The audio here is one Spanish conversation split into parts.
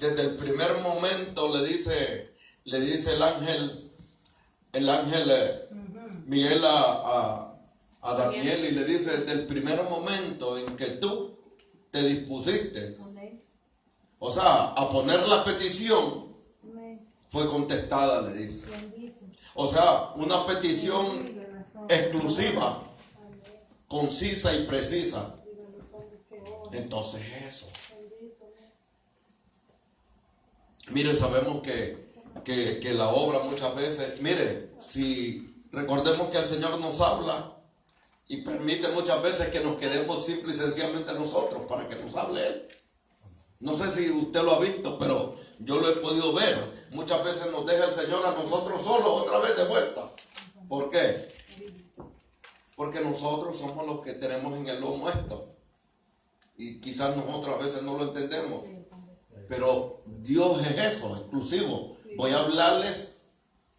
desde el primer momento le dice el ángel Miguel a Daniel, y le dice, desde el primer momento en que tú te dispusiste, o sea, a poner la petición, fue contestada, le dice. O sea, una petición exclusiva, concisa y precisa. Entonces eso. Mire, sabemos que la obra muchas veces, mire, si recordemos que el Señor nos habla y permite muchas veces que nos quedemos simple y sencillamente nosotros para que nos hable Él. No sé si usted lo ha visto, pero yo lo he podido ver. Muchas veces nos deja el Señor a nosotros solos otra vez de vuelta. ¿Por qué? Porque nosotros somos los que tenemos en el lomo esto. Y quizás nosotros a veces no lo entendemos. Pero Dios es eso, exclusivo. Voy a hablarles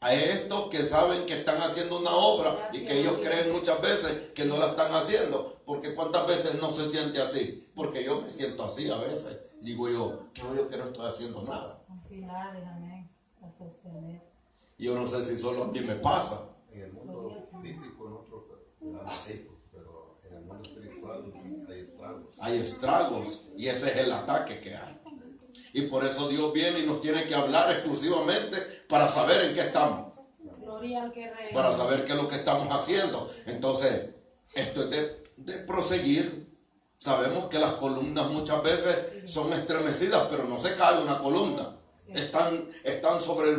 a estos que saben que están haciendo una obra y que ellos creen muchas veces que no la están haciendo. Porque cuántas veces no se siente así. Porque yo me siento así a veces. Digo yo que no estoy haciendo nada. Yo no sé si solo a mí me pasa. En el mundo físico, en otro, así. Pero en el mundo espiritual hay estragos. Hay estragos y ese es el ataque que hay. Y por eso Dios viene y nos tiene que hablar exclusivamente para saber en qué estamos. Para saber qué es lo que estamos haciendo. Entonces, esto es de proseguir. Sabemos que las columnas muchas veces son estremecidas, pero no se cae una columna. Están sobre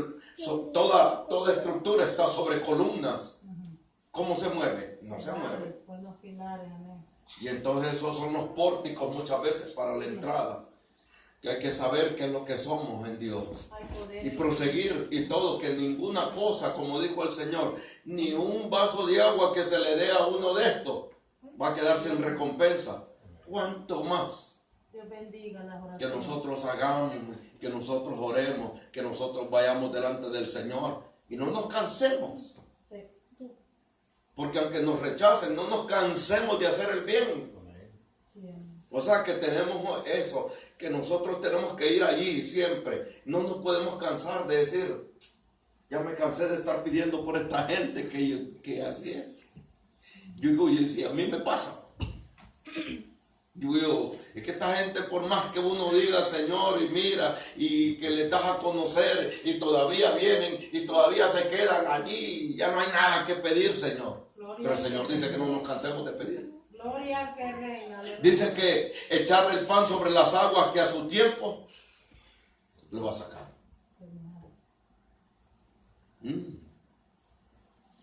toda estructura está sobre columnas. ¿Cómo se mueve? No se mueve. Y entonces esos son los pórticos muchas veces para la entrada. Que hay que saber qué es lo que somos en Dios. Y proseguir y todo, que ninguna cosa, como dijo el Señor, ni un vaso de agua que se le dé a uno de estos va a quedar sin recompensa. ¿Cuánto más que nosotros hagamos, que nosotros oremos, que nosotros vayamos delante del Señor y no nos cansemos? Porque aunque nos rechacen, no nos cansemos de hacer el bien. O sea que tenemos eso, que nosotros tenemos que ir allí siempre. No nos podemos cansar de decir, ya me cansé de estar pidiendo por esta gente, que así es. Yo digo, y si a mí me pasa. Yo digo, es que esta gente, por más que uno diga, Señor, y mira, y que les das a conocer, y todavía vienen, y todavía se quedan allí, ya no hay nada que pedir, Señor. Pero el Señor dice que no nos cansemos de pedir. Gloria que reina. Dice que echarle el pan sobre las aguas, que a su tiempo lo va a sacar.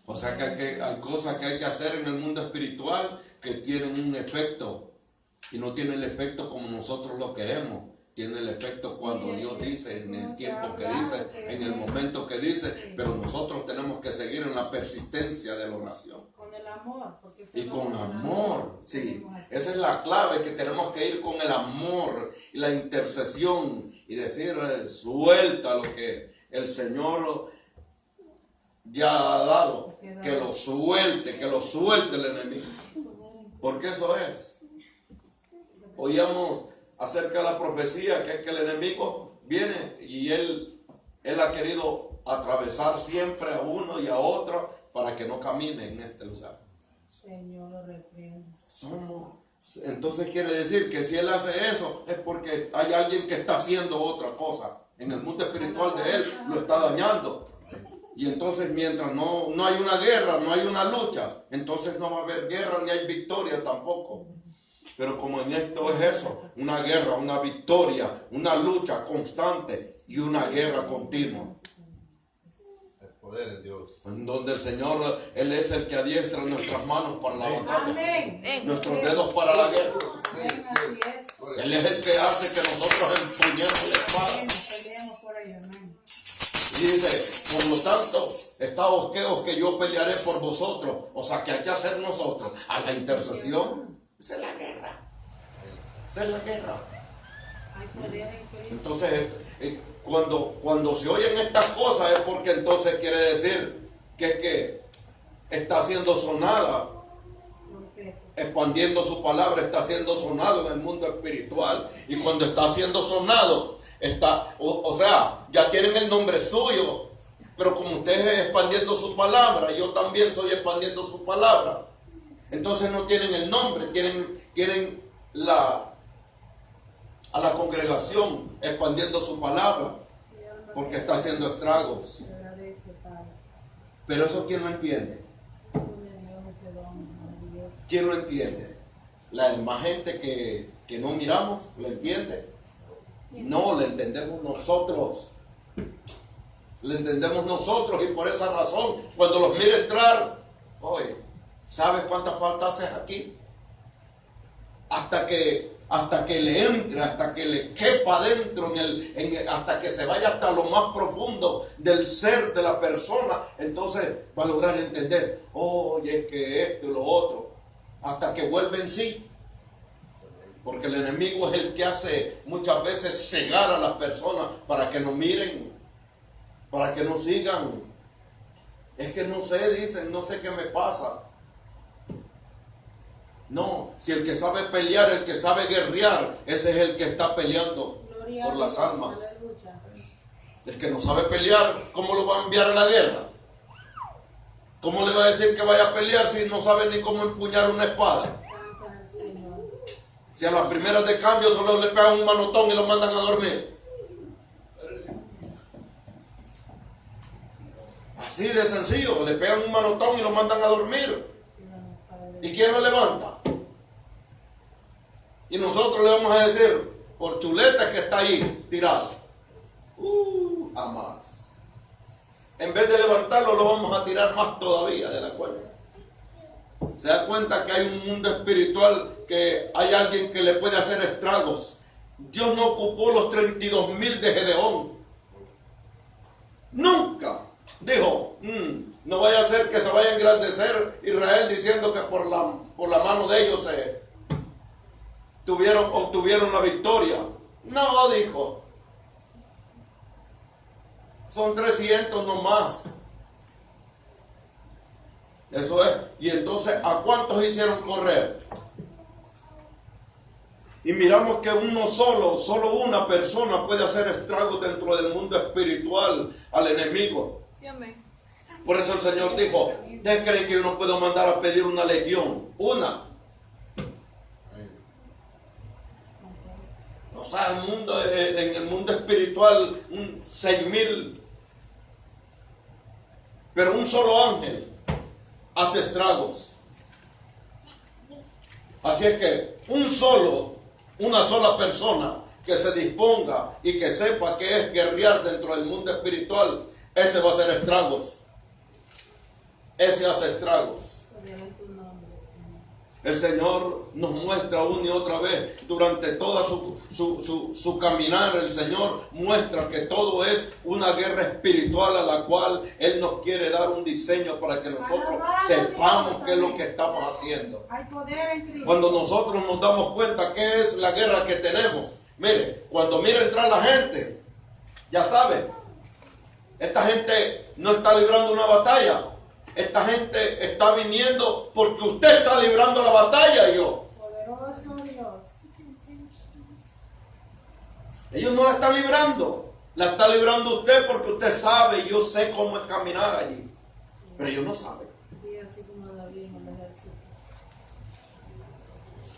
O sea que hay cosas que hay que hacer en el mundo espiritual que tienen un efecto. Y no tiene el efecto como nosotros lo queremos. Tiene el efecto cuando Dios dice, en el tiempo que dice, en el momento que dice. Pero nosotros tenemos que seguir en la persistencia de la oración. Con el amor. Y con amor, sí. Esa es la clave, que tenemos que ir con el amor y la intercesión. Y decir, suelta lo que el Señor ya ha dado. Que lo suelte el enemigo. Porque eso es. Oíamos acerca de la profecía, que es que el enemigo viene y él ha querido atravesar siempre a uno y a otro para que no camine en este lugar. Señor, lo reprenda. Entonces quiere decir que si él hace eso es porque hay alguien que está haciendo otra cosa. En el mundo espiritual de él lo está dañando. Y entonces mientras no hay una guerra, no hay una lucha, entonces no va a haber guerra ni hay victoria tampoco. Pero como en esto es eso, una guerra, una victoria, una lucha constante y una guerra continua. El poder de Dios. En donde el Señor, Él es el que adiestra nuestras manos para la batalla. Amén. Nuestros dedos para la guerra. Amén, así es. Él es el que hace que nosotros empuñemos la espada. Peleemos por ello, amén. Y dice, por lo tanto, estaos queos que yo pelearé por vosotros. O sea, que hay que hacer nosotros a la intercesión. Esa es la guerra. Esa es la guerra. Entonces, cuando se oyen estas cosas es porque entonces quiere decir que está siendo sonada, expandiendo su palabra, está siendo sonado en el mundo espiritual. Y cuando está siendo sonado, O sea, ya tienen el nombre suyo, pero como usted es expandiendo su palabra, yo también soy expandiendo su palabra. Entonces no tienen el nombre, tienen a la congregación expandiendo su palabra, porque está haciendo estragos. Pero eso, ¿quién lo entiende? ¿Quién lo entiende? La demás gente que no miramos, ¿lo entiende? No, lo entendemos nosotros. Lo entendemos nosotros, y por esa razón, cuando los mire entrar, oye, ¿sabes cuántas faltas haces aquí? Hasta que le entre, hasta que le quepa dentro, hasta que se vaya hasta lo más profundo del ser de la persona, entonces va a lograr entender, oye, es que esto y lo otro, hasta que vuelve en sí. Porque el enemigo es el que hace muchas veces cegar a las personas para que no miren, para que no sigan. Es que no sé, dicen, no sé qué me pasa. No, si el que sabe pelear, el que sabe guerrear, ese es el que está peleando por las almas. El que no sabe pelear, ¿cómo lo va a enviar a la guerra? ¿Cómo le va a decir que vaya a pelear si no sabe ni cómo empuñar una espada? Si a las primeras de cambio solo le pegan un manotón y lo mandan a dormir. Así de sencillo, le pegan un manotón y lo mandan a dormir. ¿Y quién lo levanta? Y nosotros le vamos a decir, por chuleta que está ahí tirado. Jamás. En vez de levantarlo, lo vamos a tirar más todavía de la cuerda. Se da cuenta que hay un mundo espiritual, que hay alguien que le puede hacer estragos. Dios no ocupó los 32,000 de Gedeón. Nunca. Dijo, no vaya a ser que se vaya a engrandecer Israel diciendo que por la mano de ellos obtuvieron la victoria. No, dijo. Son 300 nomás. Eso es. Y entonces, ¿a cuántos hicieron correr? Y miramos que solo una persona puede hacer estragos dentro del mundo espiritual al enemigo. Sí, amén. Por eso el Señor dijo, ¿ustedes creen que yo no puedo mandar a pedir una legión? Una. O sea, en el mundo espiritual, 6,000. Pero un solo ángel hace estragos. Así es que una sola persona que se disponga y que sepa que es guerrear dentro del mundo espiritual, ese va a hacer estragos. Ese hace estragos. El Señor nos muestra una y otra vez, durante toda su caminar, el Señor muestra que todo es una guerra espiritual a la cual Él nos quiere dar un diseño para que nosotros sepamos qué es lo que estamos haciendo. Cuando nosotros nos damos cuenta qué es la guerra que tenemos, mire, cuando mira entrar la gente, ya sabe, esta gente no está librando una batalla. Esta gente está viniendo porque usted está librando la batalla, Poderoso Dios. Ellos no la están librando. La está librando usted porque usted sabe, yo sé cómo es caminar allí. Pero ellos no saben. Sí, así como David en el ejército.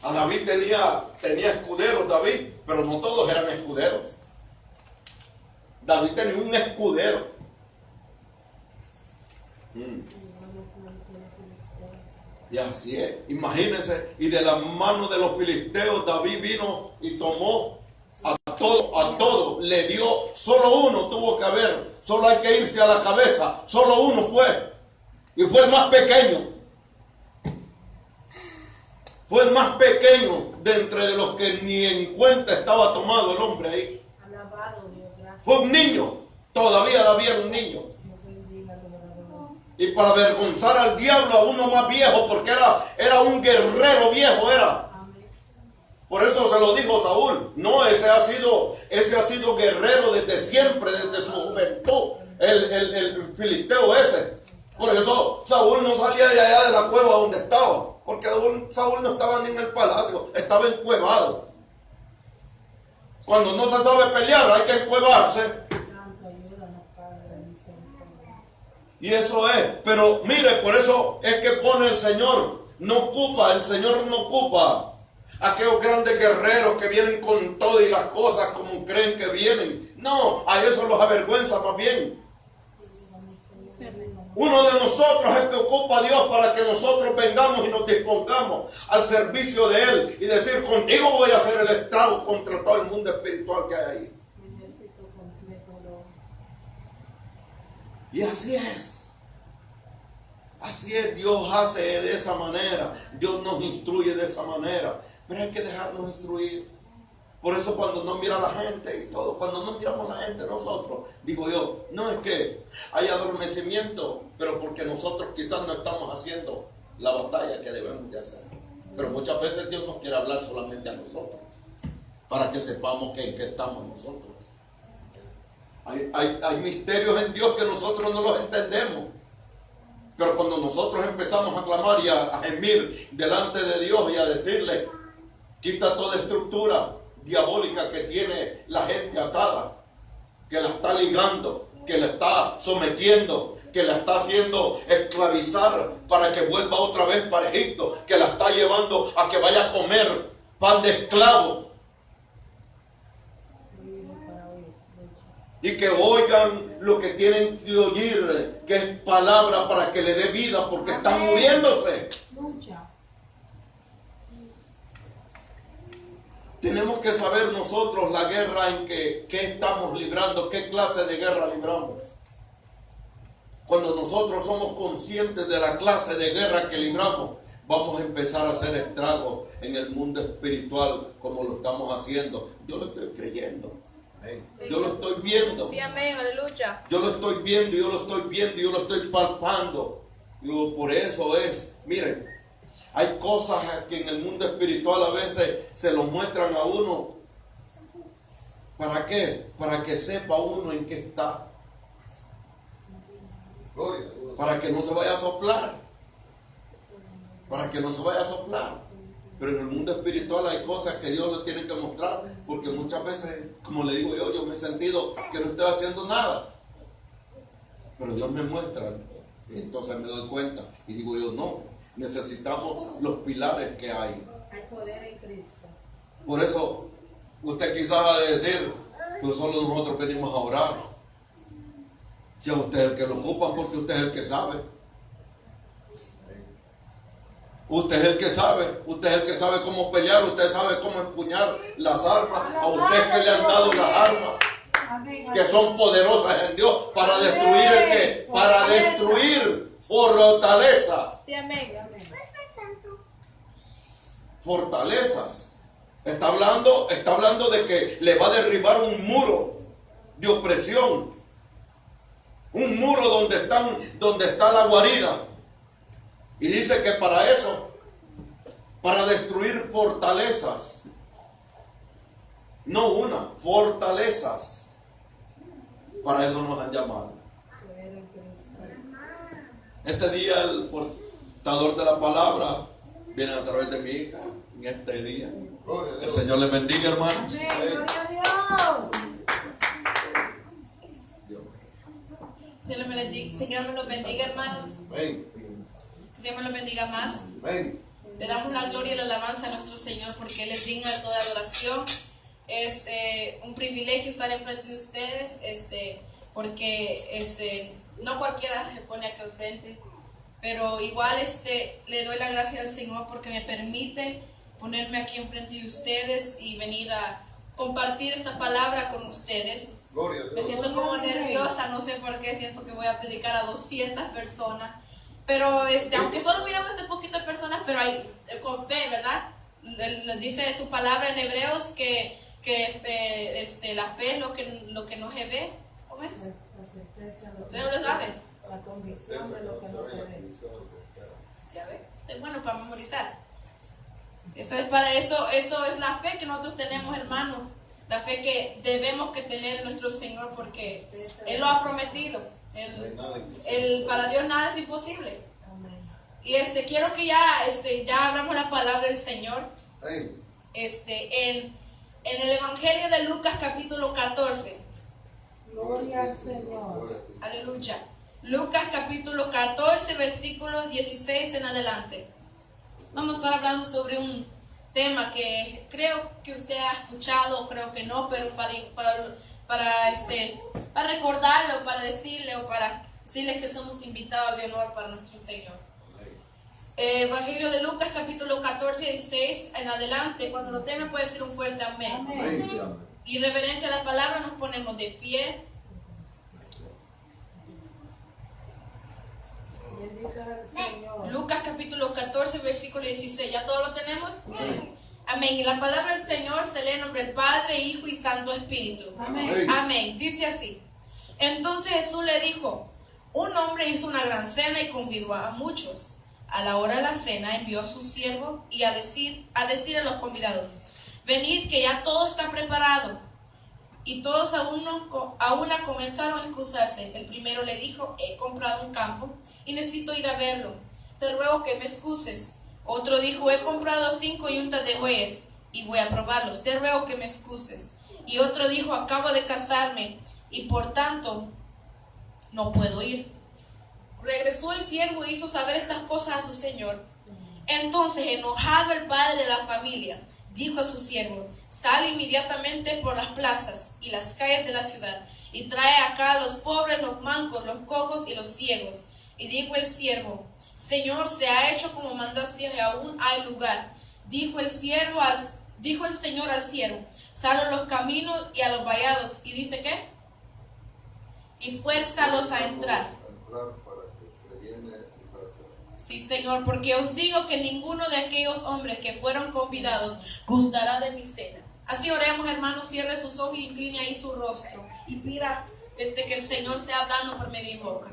A David tenía escuderos, David, pero no todos eran escuderos. David tenía un escudero. Y así es, imagínense, y de la mano de los filisteos David vino y tomó a todo, le dio, solo uno tuvo que haber, solo hay que irse a la cabeza, solo uno fue, y fue el más pequeño. Fue el más pequeño de entre los que ni en cuenta estaba tomado el hombre ahí. Alabado Dios, gracias. Fue un niño, todavía David era un niño. Y para avergonzar al diablo, a uno más viejo, porque era un guerrero viejo, era. Por eso se lo dijo Saúl. No, ese ha sido guerrero desde siempre, desde su juventud, el filisteo ese. Por eso Saúl no salía de allá de la cueva donde estaba, porque Saúl no estaba ni en el palacio, estaba encuevado. Cuando no se sabe pelear hay que encuevarse. Santo, ayúdanos, Padre, misericordia. Y eso es. Pero mire, por eso es que pone el Señor. El Señor no ocupa aquellos grandes guerreros que vienen con todo y las cosas como creen que vienen. No, a eso los avergüenza más bien. Uno de nosotros es el que ocupa a Dios para que nosotros vengamos y nos dispongamos al servicio de Él y decir, contigo voy a hacer el estrago contra todo el mundo espiritual que hay ahí. Ejército completo. Y así es. Así es, Dios hace de esa manera. Dios nos instruye de esa manera. Pero hay que dejarnos instruir. Por eso cuando no mira la gente y todo, cuando no miramos la gente nosotros, digo yo, no es que hay adormecimiento, pero porque nosotros quizás no estamos haciendo la batalla que debemos de hacer. Pero muchas veces Dios nos quiere hablar solamente a nosotros, para que sepamos que en qué estamos nosotros. Hay misterios en Dios que nosotros no los entendemos. Pero cuando nosotros empezamos a clamar y a gemir delante de Dios y a decirle, quita toda estructura diabólica que tiene la gente atada, que la está ligando, que la está sometiendo, que la está haciendo esclavizar para que vuelva otra vez para Egipto, que la está llevando a que vaya a comer pan de esclavo. Y que oigan lo que tienen que oír, que es palabra para que le dé vida, porque están muriéndose. Mucha. Tenemos que saber nosotros la guerra en que estamos librando, qué clase de guerra libramos. Cuando nosotros somos conscientes de la clase de guerra que libramos, vamos a empezar a hacer estragos en el mundo espiritual como lo estamos haciendo. Yo lo estoy creyendo. Yo lo estoy viendo. Sí, amén, aleluya. Yo lo estoy viendo, yo lo estoy viendo, yo lo estoy palpando. Digo, por eso es, miren, hay cosas que en el mundo espiritual a veces se lo muestran a uno. ¿Para qué? Para que sepa uno en qué está. Para que no se vaya a soplar. Para que no se vaya a soplar. Pero en el mundo espiritual hay cosas que Dios le tiene que mostrar. Porque muchas veces, como le digo yo me he sentido que no estoy haciendo nada. Pero Dios me muestra. Y entonces me doy cuenta. Y digo yo, no. Necesitamos los pilares que hay. Hay poder en Cristo. Por eso, usted quizás va a decir, pues solo nosotros venimos a orar. Si a usted es el que lo ocupan, porque usted es el que sabe. Usted es el que sabe. Usted es el que sabe cómo pelear. Usted sabe cómo empuñar las armas. A usted que le han dado las armas. Que son poderosas en Dios para destruir el que, para destruir fortaleza. Sí, amén. Fortalezas. Está hablando de que le va a derribar un muro de opresión. Un muro donde está la guarida. Y dice que para eso, para destruir fortalezas, no una, fortalezas. Para eso nos han llamado. Este día el portador de la palabra viene a través de mi hija en este día. El Señor les bendiga, hermanos. Amén. Gloria a Dios. Señor me los bendiga, hermanos. Amén. Que Señor me los bendiga más. Amén. Le damos la gloria y la alabanza a nuestro Señor porque Él es digno de toda adoración. Es un privilegio estar enfrente de ustedes, porque no cualquiera se pone acá al frente, pero igual le doy la gracia al Señor porque me permite ponerme aquí enfrente de ustedes y venir a compartir esta palabra con ustedes. Gloria a Me Dios. siento como nerviosa, no sé por qué, siento que voy a predicar a 200 personas, pero aunque solo miramos de poquitas personas, pero hay con fe, ¿verdad? Dice su palabra en Hebreos que la fe es lo que no se ve. ¿Cómo es? ¿Usted no lo sabe? La convicción de lo que no se ve. Ya ve, es bueno para memorizar. Eso es la fe que nosotros tenemos, hermanos. La fe que debemos que tener en nuestro Señor porque Él lo ha prometido. Para Dios nada es imposible. Y quiero que ya abramos la palabra del Señor. Amén. En En el Evangelio de Lucas capítulo 14. Gloria al Señor. Aleluya. Lucas capítulo 14, versículos 16 en adelante. Vamos a estar hablando sobre un tema que creo que usted ha escuchado, creo que no, pero para recordarlo, para decirle o para decirles que somos invitados de honor para nuestro Señor. El Evangelio de Lucas capítulo 14, 16 en adelante. Cuando lo tenga puede decir un fuerte amén. Amén. Y reverencia a la palabra nos ponemos de pie. Bendito al Señor. Lucas capítulo 14, versículo 16. ¿Ya todo lo tenemos? Amén. Y la palabra del Señor se lee en nombre del Padre, Hijo y Santo Espíritu. Amén. Amén. Dice así. Entonces Jesús le dijo: un hombre hizo una gran cena y convidó a muchos. A la hora de la cena envió a su siervo y a decir a los convidados: venid, que ya todo está preparado. Y todos a una comenzaron a excusarse. El primero le dijo: he comprado un campo y necesito ir a verlo. Te ruego que me excuses. Otro dijo: he comprado 5 yuntas de bueyes y voy a probarlos. Te ruego que me excuses. Y otro dijo: acabo de casarme y por tanto no puedo ir. Regresó el siervo e hizo saber estas cosas a su señor. Entonces, enojado el padre de la familia, dijo a su siervo: sal inmediatamente por las plazas y las calles de la ciudad y trae acá a los pobres, los mancos, los cojos y los ciegos. Y dijo el siervo: Señor, se ha hecho como mandaste y aún hay lugar. Dijo el Señor al siervo: sal a los caminos y a los vallados. Y dice ¿qué? Y fuérzalos a entrar. Sí, Señor, porque os digo que ninguno de aquellos hombres que fueron convidados gustará de mi cena. Así oremos, hermanos, cierre sus ojos y incline ahí su rostro. Y pida que el Señor sea hablando por medio de boca.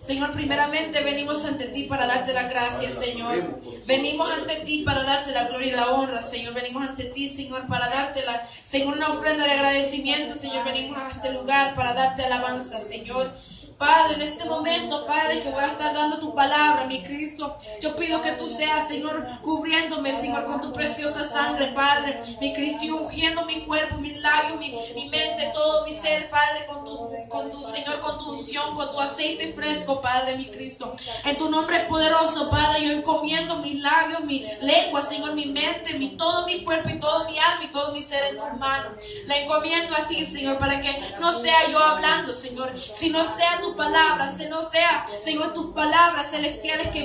Señor, primeramente venimos ante ti para darte las gracias, Señor. Venimos ante ti para darte la gloria y la honra, Señor. Venimos ante ti, Señor, para darte Señor, una ofrenda de agradecimiento, Señor. Venimos a este lugar para darte alabanza, Señor. Padre, en este momento, Padre, que voy a estar dando tu palabra, mi Cristo, yo pido que tú seas, Señor, cubriéndome, Señor, con tu preciosa sangre, Padre, mi Cristo, y ungiendo mi cuerpo, mis labios, mi mente, todo mi ser, Padre, con tu Señor, con tu unción, con tu aceite fresco, Padre, mi Cristo. En tu nombre poderoso, Padre, yo encomiendo mis labios, mi lengua, Señor, mi mente, todo mi cuerpo y todo mi alma y todo mi ser en tus manos. La encomiendo a ti, Señor, para que no sea yo hablando, Señor, sino sea tu palabra, no sea, Señor, tus palabras celestiales que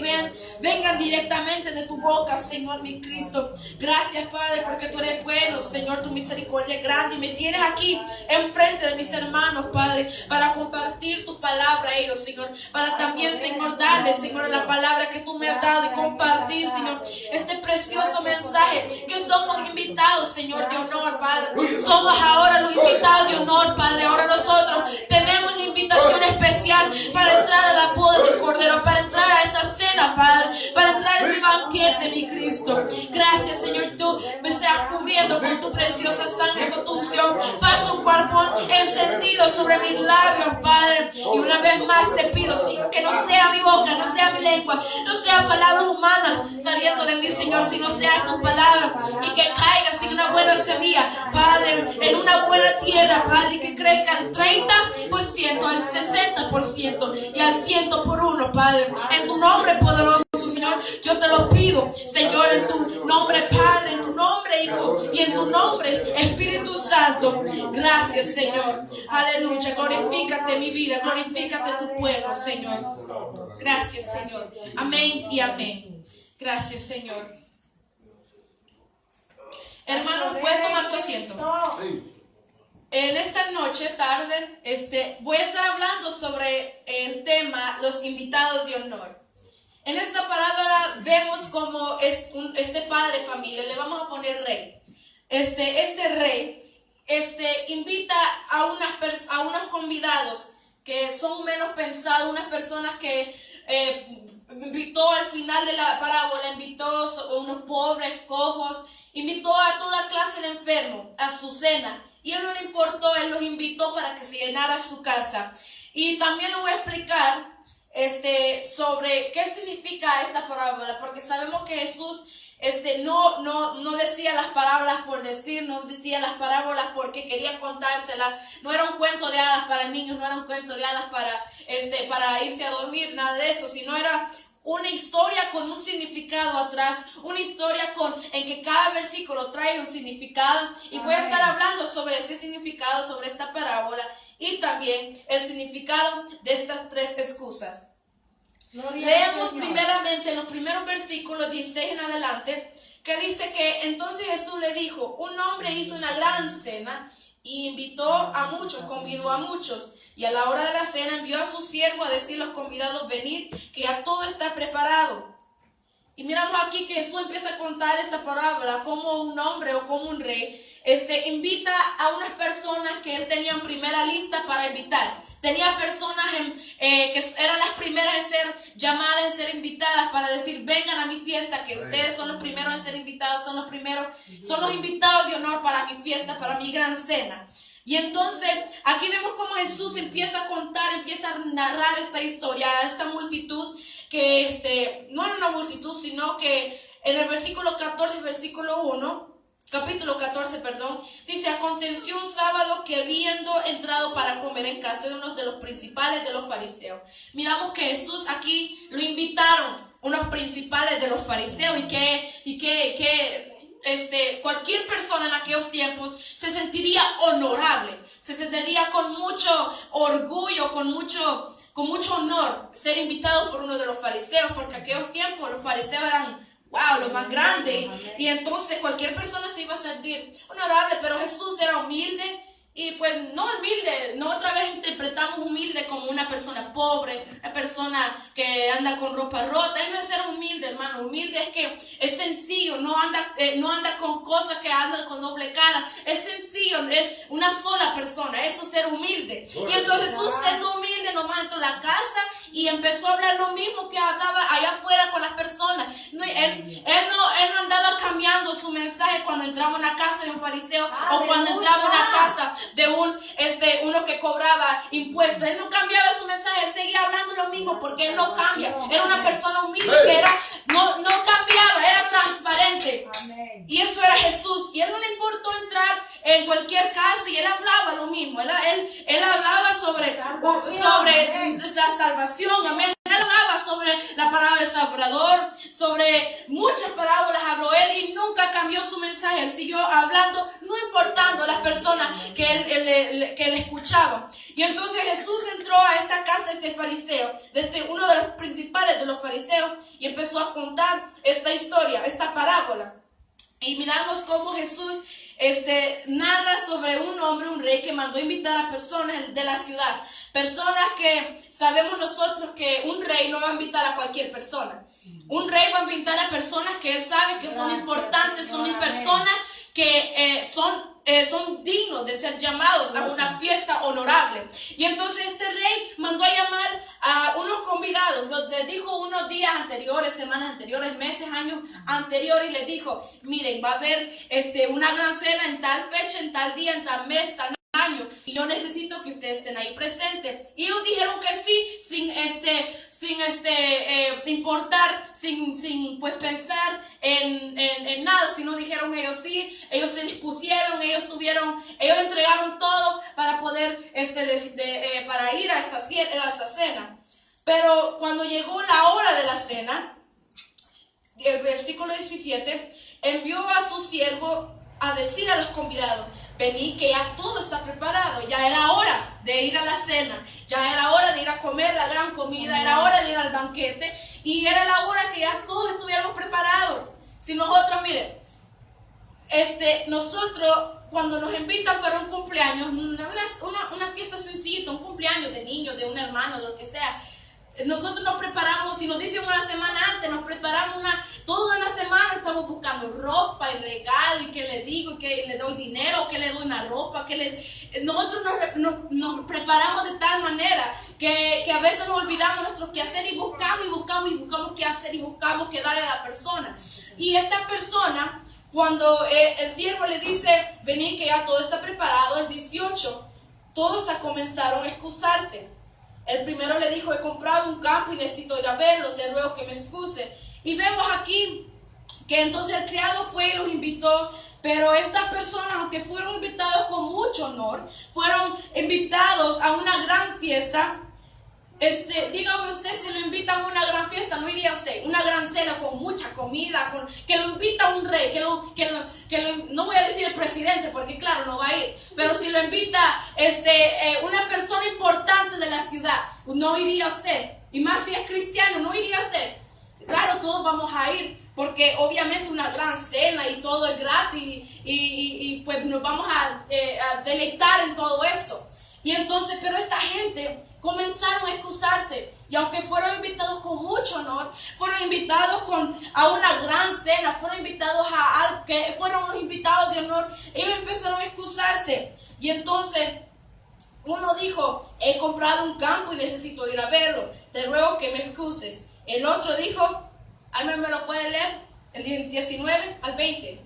vengan directamente de tu boca, Señor, mi Cristo. Gracias, Padre, porque tú eres bueno, Señor, tu misericordia es grande y me tienes aquí enfrente de mis hermanos, Padre, para compartir tu palabra a ellos, Señor, para también, Señor, darles, Señor, la palabra que tú me has dado y compartir, Señor, este precioso mensaje, que somos invitados, Señor, de honor, Padre. Somos ahora los invitados de honor, Padre. Ahora nosotros tenemos la invitación especial para entrar a la boda del Cordero, para entrar a esa cena, Padre, para entrar a ese banquete, mi Cristo. Gracias, Señor, tú me seas cubriendo con tu preciosa sangre, con tu unción. Pasa un cuerpo encendido sobre mis labios, Padre. Y una vez más te pido, Señor, que no sea mi boca, no sea mi lengua, no sea palabras humanas saliendo de mí, Señor, sino sea tu palabra y que caiga sin una buena semilla, Padre, en una buena tierra, Padre, y que crezca al 30%, al 60% y al 100 por uno, Padre. En tu nombre poderoso, Señor, yo te lo pido, Señor, en tu nombre, Padre, en tu nombre, Hijo, y en tu nombre, Espíritu Santo. Gracias, Señor. Aleluya. Glorifícate mi vida, glorifícate tu pueblo, Señor. Gracias, Señor. Amén y amén. Gracias, Señor. Hermanos, pueden tomar su asiento. En esta noche, tarde, voy a estar hablando sobre el tema los invitados de honor. En esta palabra vemos como este padre de familia, le vamos a poner rey. Este rey invita a unos convidados que son menos pensados, unas personas que invitó al final de la parábola, invitó a unos pobres, cojos, invitó a toda clase de enfermos a su cena. Y él no le importó, él los invitó para que se llenara su casa. Y también le voy a explicar sobre qué significa esta parábola, porque sabemos que Jesús no decía las parábolas por decir, no decía las parábolas porque quería contárselas. No era un cuento de hadas para niños, no era un cuento de hadas para irse a dormir, nada de eso, sino era una historia con un significado atrás, una historia en que cada versículo trae un significado, y voy a estar hablando sobre ese significado, sobre esta parábola, y también el significado de estas 3 excusas. Leemos primeramente en los primeros versículos 16 en adelante, que dice que entonces Jesús le dijo: un hombre hizo una gran cena y invitó a muchos, convidó a muchos, y a la hora de la cena envió a su siervo a decir a los convidados: venid, que ya todo está preparado. Y miramos aquí que Jesús empieza a contar esta parábola como un hombre o como un rey invita a unas personas que él tenía en primera lista para invitar. Tenía personas que eran las primeras en ser llamadas, en ser invitadas, para decir: vengan a mi fiesta, que ustedes son los primeros en ser invitados, son los invitados de honor para mi fiesta, para mi gran cena. Y entonces aquí vemos cómo Jesús empieza a contar, empieza a narrar esta historia a esta multitud, que no era una multitud, sino que en el versículo 14, versículo 1, capítulo 14, perdón, dice: aconteció un sábado que, habiendo entrado para comer en casa de uno de los principales de los fariseos. Miramos que Jesús aquí lo invitaron unos principales de los fariseos, y que cualquier persona en aquellos tiempos se sentiría honorable, se sentiría con mucho orgullo, con mucho honor ser invitado por uno de los fariseos, porque en aquellos tiempos los fariseos eran los más grandes, y entonces cualquier persona se iba a sentir honorable. Pero Jesús era humilde, y pues no humilde, no otra vez interpretamos humilde como una persona pobre, una persona que anda con ropa rota. Él no es ser humilde, hermano. Humilde es que es sencillo, no anda con cosas que andan con doble cara. Es sencillo, es una sola persona. Eso es ser humilde. Y entonces Jesús, siendo humilde, nomás entró a la casa y empezó a hablar lo mismo que hablaba allá afuera con las personas. Él no andaba cambiando su mensaje cuando entraba en la casa de un fariseo o cuando entraba en la casa de uno que cobraba impuestos. Él no cambiaba su mensaje, él seguía hablando lo mismo, porque él no cambia. Era una persona humilde que no cambiaba, era transparente. Y eso era Jesús. Y a él no le importó entrar en cualquier casa, y él hablaba lo mismo. Él hablaba sobre nuestra salvación. Amén. Él hablaba sobre la palabra del Salvador, sobre muchas parábolas habló él, y nunca cambió su mensaje. Él siguió hablando, no importando las personas que él escuchaba. Y entonces Jesús entró a esta casa, este fariseo, uno de los principales de los fariseos, y empezó a contar esta historia, esta parábola. Y miramos cómo Jesús narra sobre un hombre, un rey, que mandó invitar a personas de la ciudad. Personas que sabemos nosotros que un rey no va a invitar a cualquier persona. Un rey va a invitar a personas que él sabe que son importantes, son personas que son dignos de ser llamados a una fiesta honorable. Y entonces este rey mandó a llamar a unos convidados, les dijo unos días anteriores, semanas anteriores, meses, años anteriores, y les dijo: miren, va a haber una gran cena en tal fecha, en tal día, en tal mes, tal año, y yo necesito que ustedes estén ahí presentes. Y ellos dijeron que sí, sin importar, sin pues pensar en nada, sino dijeron ellos sí. Ellos se dispusieron, ellos entregaron todo para poder para ir a esa cena. Pero cuando llegó la hora de la cena, el versículo 17, envió a su siervo a decir a los convidados: venid, que ya todo está preparado. Ya era hora de ir a la cena, ya era hora de ir a comer la gran comida, era hora de ir al banquete, y era la hora que ya todos estuviéramos preparados. Si nosotros, miren, nosotros cuando nos invitan para un cumpleaños, una fiesta sencillita, un cumpleaños de niños, de un hermano, de lo que sea, nosotros nos preparamos. Si nos dicen una semana antes, nos preparamos toda una semana. Estamos buscando ropa y regalo, y que le digo, que le doy dinero, que le doy una ropa, nosotros nos preparamos de tal manera que a veces nos olvidamos nuestro quehacer, y buscamos qué hacer, y buscamos qué darle a la persona. Y esta persona, cuando el siervo le dice: venid, que ya todo está preparado, el 18, todos comenzaron a excusarse. El primero le dijo: he comprado un campo y necesito ir a verlo, te ruego que me excuse. Y vemos aquí Que entonces el criado fue y los invitó, pero estas personas, aunque fueron invitados con mucho honor, fueron invitados a una gran fiesta. Dígame usted, si lo invitan a una gran fiesta, ¿no iría usted? Una gran cena con mucha comida, que lo invita un rey, no voy a decir el presidente, porque claro, no va a ir, pero si lo invita una persona importante de la ciudad, ¿no iría usted? Y más si es cristiano, ¿no iría usted? Claro, todos vamos a ir, porque obviamente una gran cena y todo es gratis, y pues nos vamos a deleitar en todo eso. Y entonces, pero esta gente comenzaron a excusarse, y aunque fueron invitados con mucho honor, fueron invitados a una gran cena, fueron invitados fueron los invitados de honor, ellos empezaron a excusarse. Y entonces uno dijo: he comprado un campo y necesito ir a verlo, te ruego que me excuses. El otro dijo, ¿alguien me lo puede leer? El 19 al 20.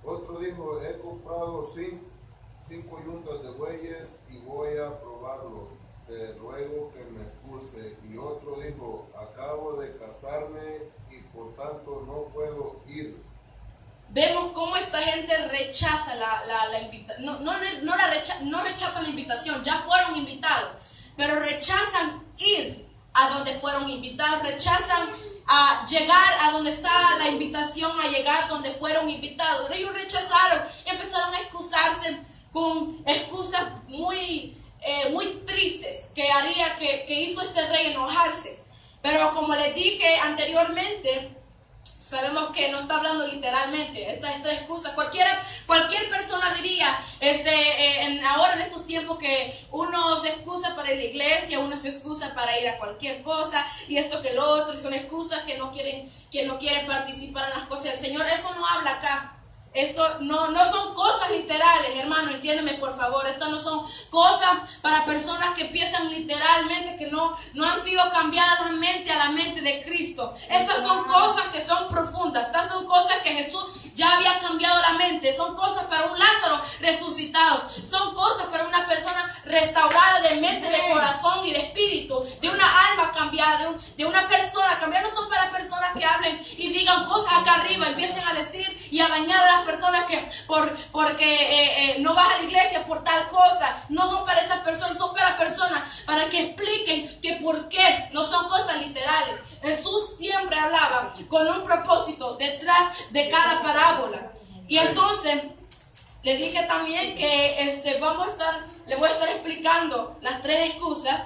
Otro dijo: he comprado 5 yuntas de bueyes y voy a probarlos, te ruego que me expulse. Y otro dijo: acabo de casarme y por tanto no puedo ir. Vemos cómo esta gente rechaza la invitación. No rechazan la invitación, ya fueron invitados, pero rechazan ir a donde fueron invitados, rechazan a llegar a donde está la invitación, a llegar donde fueron invitados. Ellos rechazaron y empezaron a excusarse con excusas muy tristes que hizo este rey enojarse. Pero como les dije anteriormente, sabemos que no está hablando literalmente. Esta excusa, cualquier persona diría, ahora en estos tiempos, que uno se excusa para ir a la iglesia, uno se excusa para ir a cualquier cosa, y esto que lo otro, y son excusas que no quieren participar en las cosas del Señor. Eso no habla acá. Esto no son cosas literales, hermano, entiéndeme por favor. Estas no son cosas para personas que piensan literalmente, que no han sido cambiadas la mente a la mente de Cristo. Estas son cosas que son profundas. Estas son cosas que Jesús ya había cambiado la mente. Son cosas para un Lázaro resucitado. Son cosas para una persona restaurada de mente, de corazón y de espíritu, de una alma cambiada, de una persona cambiada. No son para personas que hablen y digan cosas acá arriba, empiecen a decir y a dañar a las personas que porque no vas a la iglesia por tal cosa. No son para esas personas, son para personas para que expliquen que por qué no son cosas literales. Jesús siempre hablaba con un propósito detrás de cada parábola. Y entonces le dije también que le voy a estar explicando las 3 excusas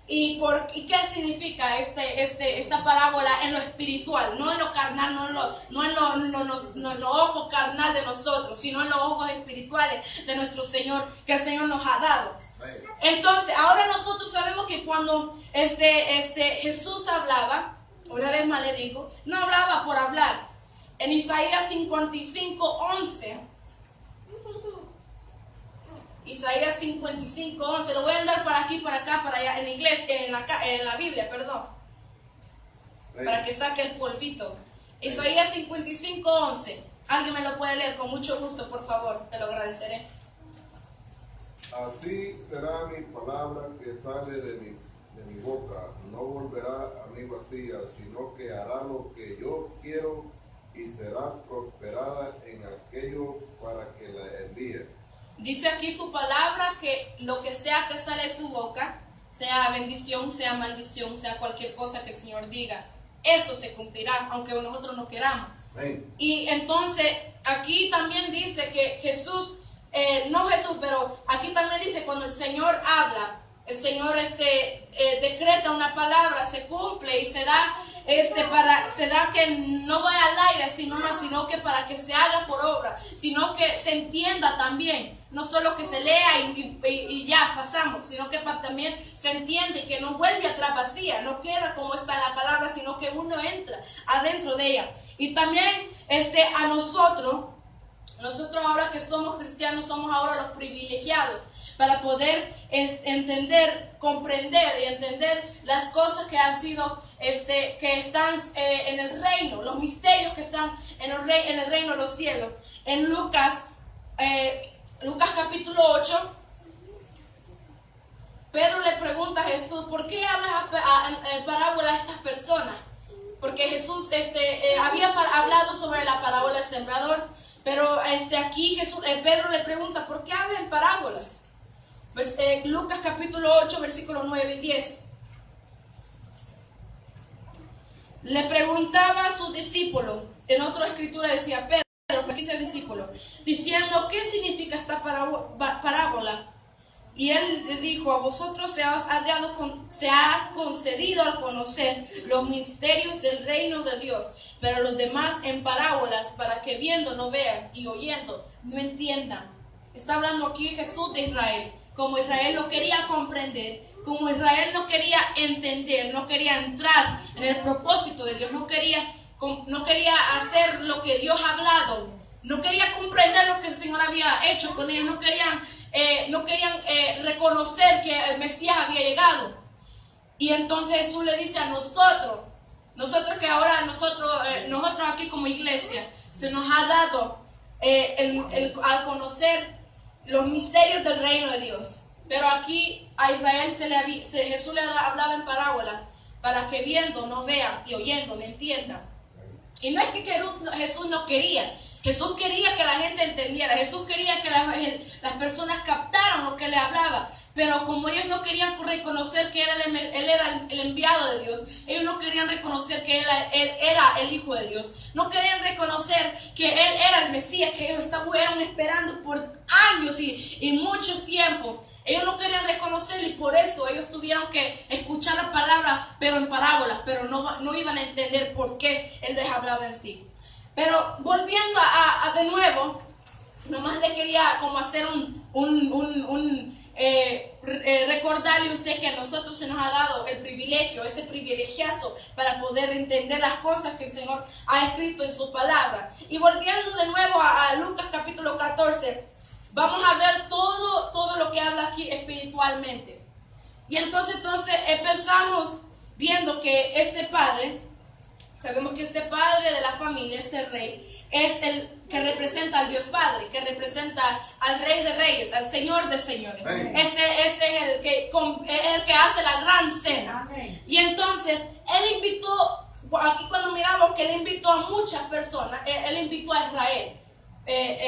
y qué significa esta parábola en lo espiritual, no en lo carnal, no en lo ojo carnal de nosotros, sino en los ojos espirituales de nuestro Señor, que el Señor nos ha dado. Entonces, ahora nosotros sabemos que cuando Jesús hablaba, una vez más le digo, no hablaba por hablar. En Isaías 55:11, Isaías 55:11, lo voy a andar para aquí, para acá, para allá, en inglés, en la Biblia, perdón, para que saque el polvito. Isaías 55:11, alguien me lo puede leer con mucho gusto, por favor, te lo agradeceré. Así será mi palabra que sale de mi boca, no volverá a mí vacía, sino que hará lo que yo quiero y será prosperada en aquello para que la envíe. Dice aquí su palabra que lo que sea que sale de su boca, sea bendición, sea maldición, sea cualquier cosa que el Señor diga, eso se cumplirá, aunque nosotros no queramos. Amén. Y entonces aquí también dice que pero aquí también dice cuando el Señor habla, el Señor decreta una palabra, se cumple y se da que no vaya al aire, sino que para que se haga por obra, sino que se entienda también, no solo que se lea y ya pasamos, sino que también se entiende que no vuelve atrás vacía, no queda como está la palabra, sino que uno entra adentro de ella. Y también a nosotros ahora que somos cristianos, somos ahora los privilegiados para poder entender, comprender y entender las cosas que han sido, que están en el reino, los misterios que están en el reino de los cielos. En Lucas capítulo 8, Pedro le pregunta a Jesús, ¿por qué hablas en parábola a estas personas? porque Jesús había hablado sobre la parábola del sembrador, pero aquí Pedro le pregunta, ¿por qué habla en parábolas? Lucas capítulo 8, versículos 9 y 10. Le preguntaba a su discípulo, en otra escritura decía Pedro, pero aquí dice discípulo, diciendo, ¿qué significa esta parábola? Y él le dijo, a vosotros se ha concedido al conocer los misterios del reino de Dios, pero los demás en parábolas, para que viendo no vean y oyendo no entiendan. Está hablando aquí Jesús de Israel, como Israel no quería comprender, como Israel no quería entender, no quería entrar en el propósito de Dios, no quería hacer lo que Dios ha hablado, no quería comprender lo que el Señor había hecho con ellos, no querían reconocer que el Mesías había llegado. Y entonces Jesús le dice a nosotros que ahora nosotros aquí como iglesia se nos ha dado al conocer los misterios del reino de Dios. Pero aquí a Israel Jesús le hablaba en parábola para que viendo no vean y oyendo no entiendan. Y no es que Jesús no quería. Jesús quería que la gente entendiera. Jesús quería que las personas captaran lo que le hablaba. Pero como ellos no querían reconocer que Él era el enviado de Dios, ellos no querían reconocer que Él era el Hijo de Dios. No querían reconocer que Él era el Mesías, que ellos estaban esperando por años y mucho tiempo. Ellos no querían reconocerlo y por eso ellos tuvieron que escuchar la palabra, pero en parábolas, pero no iban a entender por qué Él les hablaba en sí. Pero volviendo de nuevo, nomás le quería como hacer recordarle a usted que a nosotros se nos ha dado el privilegio, ese privilegiazo para poder entender las cosas que el Señor ha escrito en su palabra. Y volviendo de nuevo a Lucas capítulo 14, vamos a ver todo lo que habla aquí espiritualmente. Y entonces empezamos viendo que este padre, sabemos que este padre de la familia, este rey, es el que representa al Dios Padre, que representa al Rey de Reyes, al Señor de Señores. Ese es el que hace la gran cena. Amén. Y entonces, él invitó, aquí cuando miramos que él invitó a muchas personas, él invitó a Israel,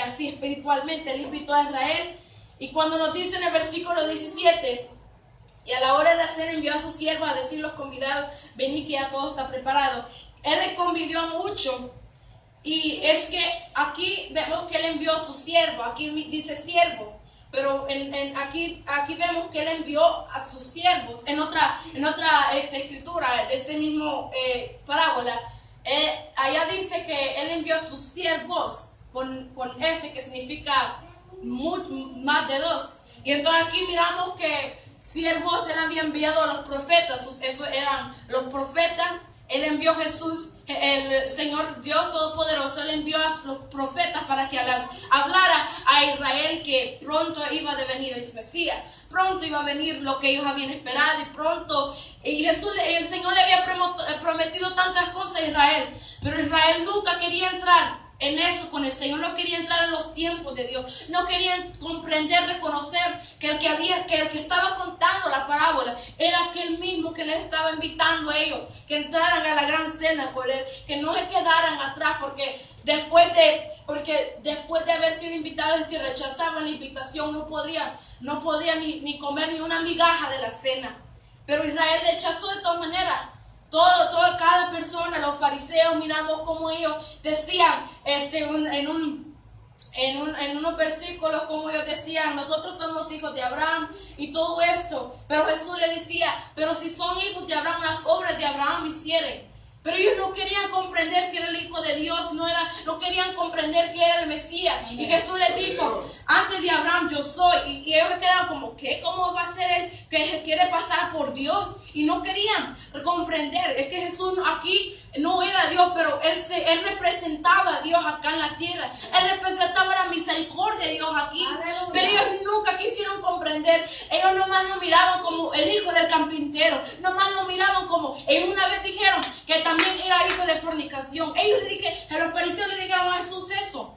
así espiritualmente, él invitó a Israel. Y cuando nos dice en el versículo 17, y a la hora de la cena envió a sus siervos a decir los convidados, venid que ya todo está preparado. Él le convidó a muchos. Y es que aquí vemos que él envió a su siervo, aquí dice siervo, pero aquí vemos que él envió a sus siervos. En otra escritura de este mismo parábola, allá dice que él envió a sus siervos con ese que significa más de dos. Y entonces aquí miramos que siervos él había enviado a los profetas, esos eran los profetas. Él envió a Jesús, el Señor Dios Todopoderoso, él envió a los profetas para que hablara a Israel que pronto iba a venir el Mesías, pronto iba a venir lo que ellos habían esperado y el Señor le había prometido tantas cosas a Israel, pero Israel nunca quería entrar en eso con el Señor, no quería entrar en los tiempos de Dios, no querían comprender, reconocer que el que estaba contando la parábola era aquel mismo que les estaba invitando a ellos, que entraran a la gran cena con él, que no se quedaran atrás, porque después de haber sido invitados y si rechazaban la invitación no podían ni comer ni una migaja de la cena. Pero Israel rechazó de todas maneras. Cada persona, los fariseos, miramos cómo ellos decían en unos versículos, como ellos decían, nosotros somos hijos de Abraham y todo esto. Pero Jesús le decía, pero si son hijos de Abraham, las obras de Abraham hicieren. Pero ellos no querían comprender que era el Hijo de Dios, no querían comprender que era el Mesías. Y Jesús les dijo, antes de Abraham yo soy. Y ellos quedaron como, ¿qué? ¿Cómo va a ser él que quiere pasar por Dios? Y no querían comprender. Es que Jesús aquí no era Dios, pero él representaba a Dios acá en la tierra. Él representaba la misericordia de Dios aquí. Aleluya. Pero ellos nunca quisieron comprender. Ellos nomás lo miraban como el hijo del carpintero. Nomás lo miraban como, ellos una vez dijeron que también era hijo de fornicación. Los fariseos le dijeron a Jesús eso.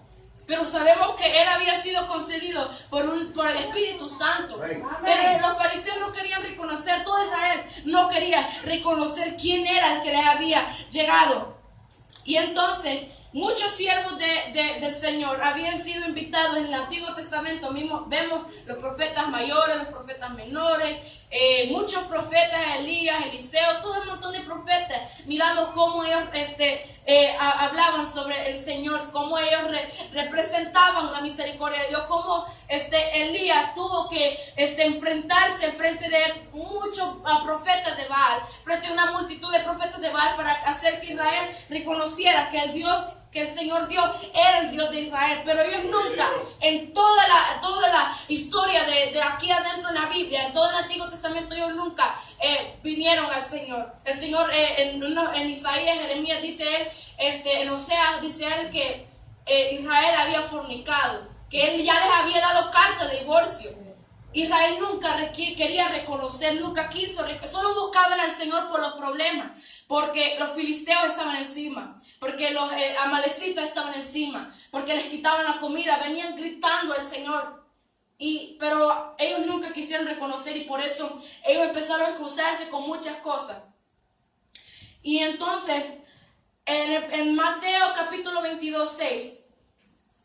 Pero sabemos que él había sido concedido por el Espíritu Santo. Pero los fariseos no querían reconocer, todo Israel no quería reconocer quién era el que les había llegado. Y entonces muchos siervos del Señor habían sido invitados en el Antiguo Testamento. Mismo vemos los profetas mayores, los profetas menores, muchos profetas, Elías, Eliseo, todo un montón de profetas. Miramos cómo ellos hablaban sobre el Señor, cómo ellos representaban la misericordia de Dios, cómo Elías tuvo que enfrentarse frente de muchos profetas de Baal, frente a una multitud de profetas de Baal, para hacer que Israel reconociera que el Señor Dios era el Dios de Israel. Pero ellos nunca, en toda la historia de aquí adentro en la Biblia, en todo el Antiguo Testamento, ellos nunca vinieron al Señor. El Señor en Isaías, Jeremías dice él, en Oseas dice él que Israel había fornicado, que él ya les había dado carta de divorcio. Israel nunca quería reconocer, nunca quiso, solo buscaban al Señor por los problemas, porque los filisteos estaban encima, porque los amalecitas estaban encima, porque les quitaban la comida, venían gritando al Señor. Pero ellos nunca quisieron reconocer, y por eso ellos empezaron a excusarse con muchas cosas. Y entonces, en Mateo capítulo 22:6,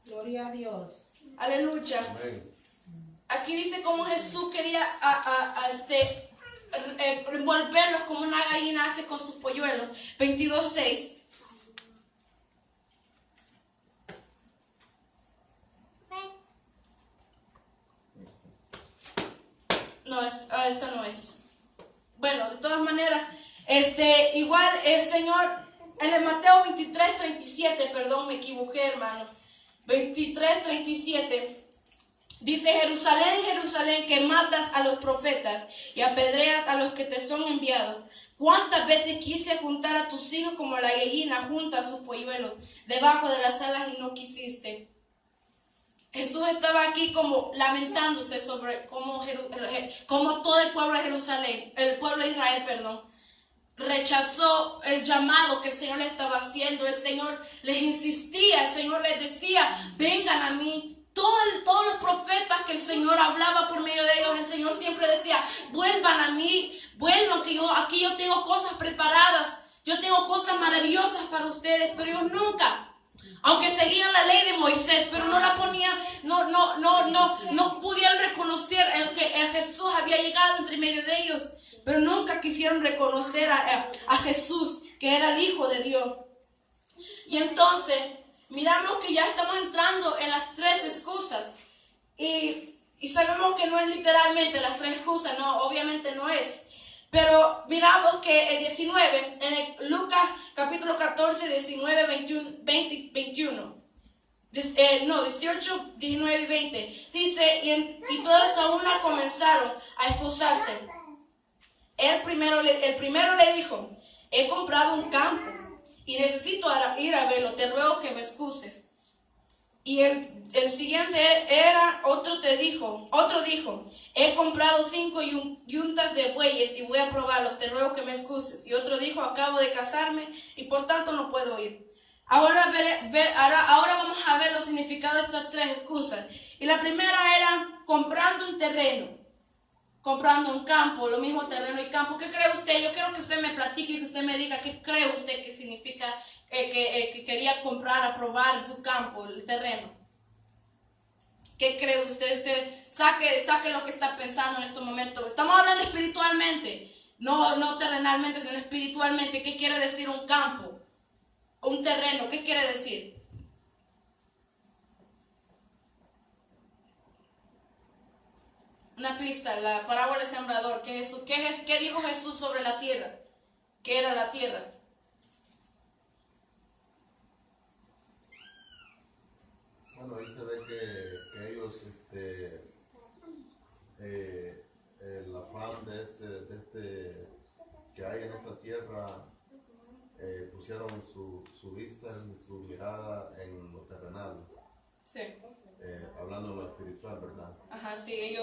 Gloria a Dios. aleluya. Amén. Aquí dice cómo Jesús quería envolverlos como una gallina hace con sus polluelos. 22:6. No, esta no es. Bueno, de todas maneras, igual el Señor, en Mateo 23:37, perdón, me equivoqué, hermanos. 23:37. Dice: Jerusalén, Jerusalén, que matas a los profetas y apedreas a los que te son enviados. ¿Cuántas veces quise juntar a tus hijos como la gallina junta a sus polluelos debajo de las alas y no quisiste? Jesús estaba aquí como lamentándose sobre cómo todo el pueblo de Jerusalén, el pueblo de Israel, perdón, rechazó el llamado que el Señor les estaba haciendo. El Señor les insistía, el Señor les decía: vengan a mí. Todos los profetas que el Señor hablaba por medio de ellos, el Señor siempre decía: vuelvan a mí, vuelvan, que aquí yo tengo cosas preparadas, yo tengo cosas maravillosas para ustedes. Pero ellos nunca, aunque seguían la ley de Moisés, pero no la ponían, no pudieron reconocer que el Jesús había llegado entre medio de ellos, pero nunca quisieron reconocer a Jesús, que era el Hijo de Dios. Y entonces miramos que ya estamos entrando en las tres excusas, y sabemos que no es literalmente las tres excusas, no, obviamente no es. Pero miramos que el 19, en el Lucas capítulo 14, 19, 21, 18, 19 y 20, dice: y todas a una comenzaron a excusarse. El primero le dijo: he comprado un campo y necesito ir a verlo, te ruego que me excuses. Y el siguiente otro dijo: he comprado 5 yuntas de bueyes y voy a probarlos, te ruego que me excuses. Y otro dijo: acabo de casarme y por tanto no puedo ir. Ahora vamos a ver los significados de estas tres excusas. Y la primera era comprando un terreno, comprando un campo, lo mismo terreno y campo. ¿Qué cree usted? Yo quiero que usted me platique, que usted me diga qué cree usted que significa que quería comprar, aprobar su campo, el terreno. ¿Qué cree usted? Usted saque lo que está pensando en estos momentos. Estamos hablando espiritualmente, no terrenalmente, sino espiritualmente. ¿Qué quiere decir un campo? Un terreno, ¿qué quiere decir? Una pista, la parábola del sembrador. ¿Qué dijo Jesús sobre la tierra? ¿Qué era la tierra? Bueno, ahí se ve que ellos, el afán de que hay en esta tierra, pusieron su vista y su mirada en lo terrenal. Sí. Hablando de lo espiritual, ¿verdad? Ajá, sí,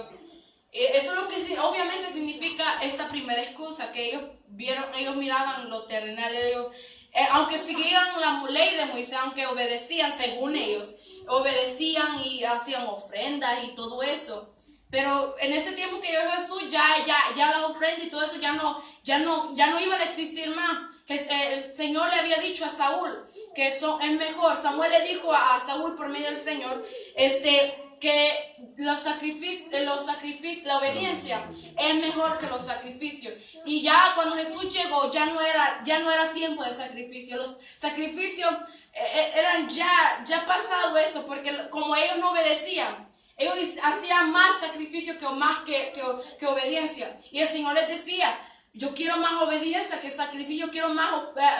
eso es lo que obviamente significa esta primera excusa, que ellos miraban lo terrenal, aunque seguían la ley de Moisés, aunque obedecían según ellos, obedecían y hacían ofrendas y todo eso, Pero en ese tiempo que llegó Jesús, ya la ofrenda y todo eso ya no iban a existir más. El Señor le había dicho a Saúl que eso es mejor. Samuel le dijo a Saúl por medio del Señor, que los sacrificios, la obediencia es mejor que los sacrificios. Y ya cuando Jesús llegó, ya no era tiempo de sacrificio. Los sacrificios eran ya pasado eso, porque como ellos no obedecían, ellos hacían más sacrificio que obediencia. Y el Señor les decía, yo quiero más obediencia que sacrificio, yo quiero más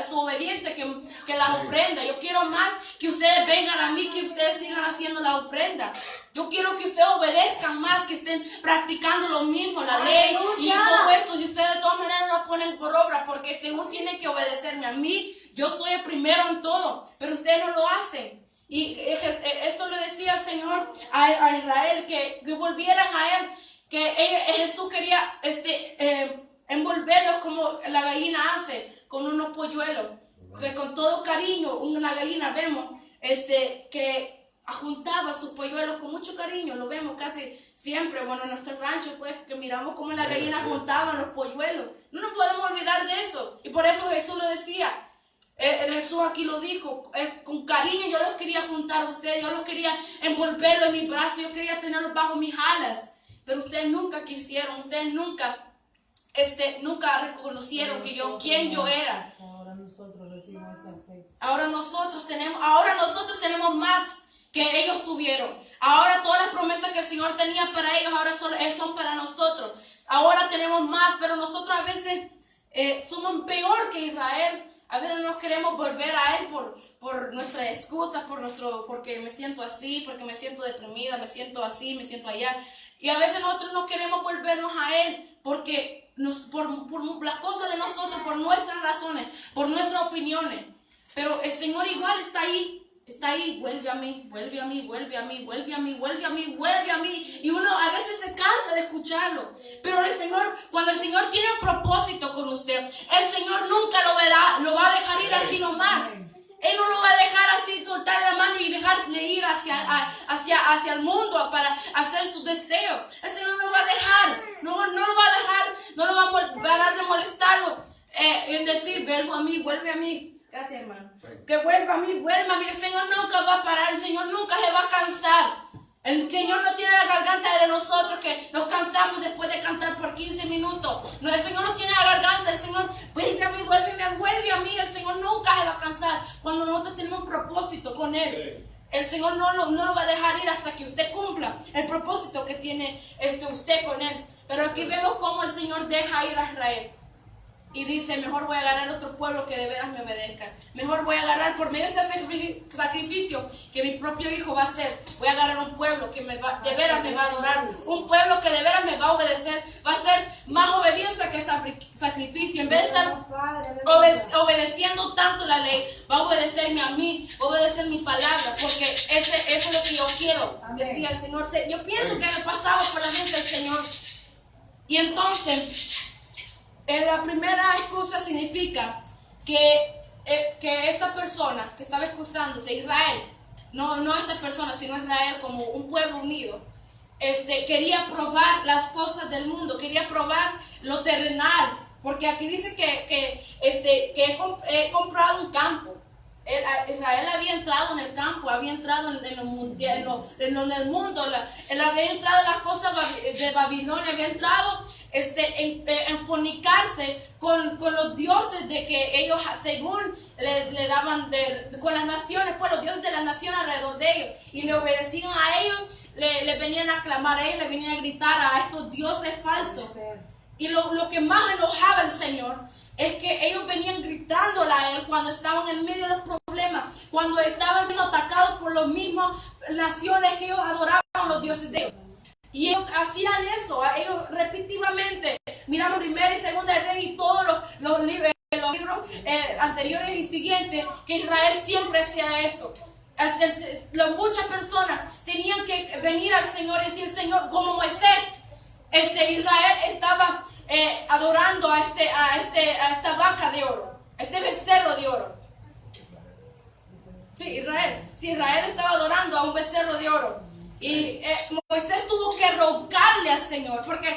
su obediencia que la ofrenda. Yo quiero más que ustedes vengan a mí, que ustedes sigan haciendo la ofrenda. Yo quiero que ustedes obedezcan más, que estén practicando lo mismo, la ley y todo eso. Y ustedes de todas maneras lo ponen por obra, porque según tienen que obedecerme a mí, yo soy el primero en todo, pero ustedes no lo hacen. Y esto le decía el Señor a Israel, que volvieran a Él, que Jesús quería envolverlos como la gallina hace con unos polluelos, que con todo cariño, una gallina vemos que juntaba sus polluelos con mucho cariño, lo vemos casi siempre, bueno, en nuestros ranchos pues, que miramos cómo las gallinas juntaban los polluelos. No nos podemos olvidar de eso, y por eso Jesús lo decía. Jesús aquí lo dijo, con cariño yo los quería juntar a ustedes, yo los quería envolverlos en mis brazos, yo quería tenerlos bajo mis alas, pero ustedes nunca quisieron, ustedes nunca reconocieron quién yo era. Ahora nosotros tenemos más que ellos tuvieron. Ahora todas las promesas que el Señor tenía para ellos ahora son para nosotros. Ahora tenemos más, pero nosotros a veces somos peor que Israel. A veces no nos queremos volver a Él por nuestras excusas, porque me siento así, porque me siento deprimida, me siento así, me siento allá. Y a veces nosotros no queremos volvernos a Él porque por las cosas de nosotros, por nuestras razones, por nuestras opiniones. Pero el Señor igual está ahí, vuelve a mí, vuelve a mí, vuelve a mí, vuelve a mí, vuelve a mí, vuelve a mí. Y uno a veces se cansa de escucharlo. Pero el Señor, cuando el Señor tiene un propósito con usted, el Señor nunca lo va a dejar ir así nomás. Él no lo va a dejar así, soltar la mano y dejarle ir hacia el mundo para hacer sus deseos. El Señor no lo va a dejar, no lo va a dejar, no lo va a parar de molestarlo. En decir, vuelve a mí. Gracias, hermano. Que vuelva a mí, vuelva a mí. El Señor nunca va a parar, el Señor nunca se va a cansar. El Señor no tiene la garganta de nosotros que nos cansamos después de cantar por 15 minutos. No, el Señor no tiene la garganta, el Señor, vuelve a mí, vuelve a mí. El Señor nunca se va a cansar cuando nosotros tenemos un propósito con Él. El Señor no lo va a dejar ir hasta que usted cumpla el propósito que tiene usted con Él. Pero aquí vemos cómo el Señor deja ir a Israel. Y dice, mejor voy a agarrar otro pueblo que de veras me obedezca. Mejor voy a agarrar por medio de este sacrificio que mi propio hijo va a hacer. Voy a agarrar un pueblo que de veras me va a adorar. Un pueblo que de veras me va a obedecer. Va a ser más obediencia que sacrificio. En vez de estar obedeciendo tanto la ley, va a obedecerme a mí, va a obedecer mi palabra. Porque eso es lo que yo quiero, decía el Señor. Yo pienso que me pasaba por la mente del Señor. Y entonces... la primera excusa significa que esta persona que estaba excusándose, Israel, no esta persona, sino Israel como un pueblo unido, quería probar las cosas del mundo, quería probar lo terrenal, porque aquí dice que he comprado un campo. Israel había entrado en el campo, había entrado en el mundo, él había entrado en las cosas de Babilonia, había entrado en fornicarse con los dioses de que ellos según le daban con las naciones, pues los dioses de las naciones alrededor de ellos, y le obedecían a ellos, le venían a clamar a ellos, le venían a gritar a estos dioses falsos. Y lo que más enojaba al Señor es que ellos venían gritándole a Él cuando estaban en medio de los problemas, cuando estaban siendo atacados por las mismas naciones que ellos adoraban los dioses de ellos. Y ellos hacían eso, ellos repetitivamente. Miramos Primera y Segunda de Reyes y todos los libros anteriores y siguientes, que Israel siempre hacía eso. Muchas personas tenían que venir al Señor y decir, Señor, como Moisés, Israel estaba adorando a esta vaca de oro, este becerro de oro. Sí, Israel estaba adorando a un becerro de oro. Y Moisés tuvo que rogarle al Señor, porque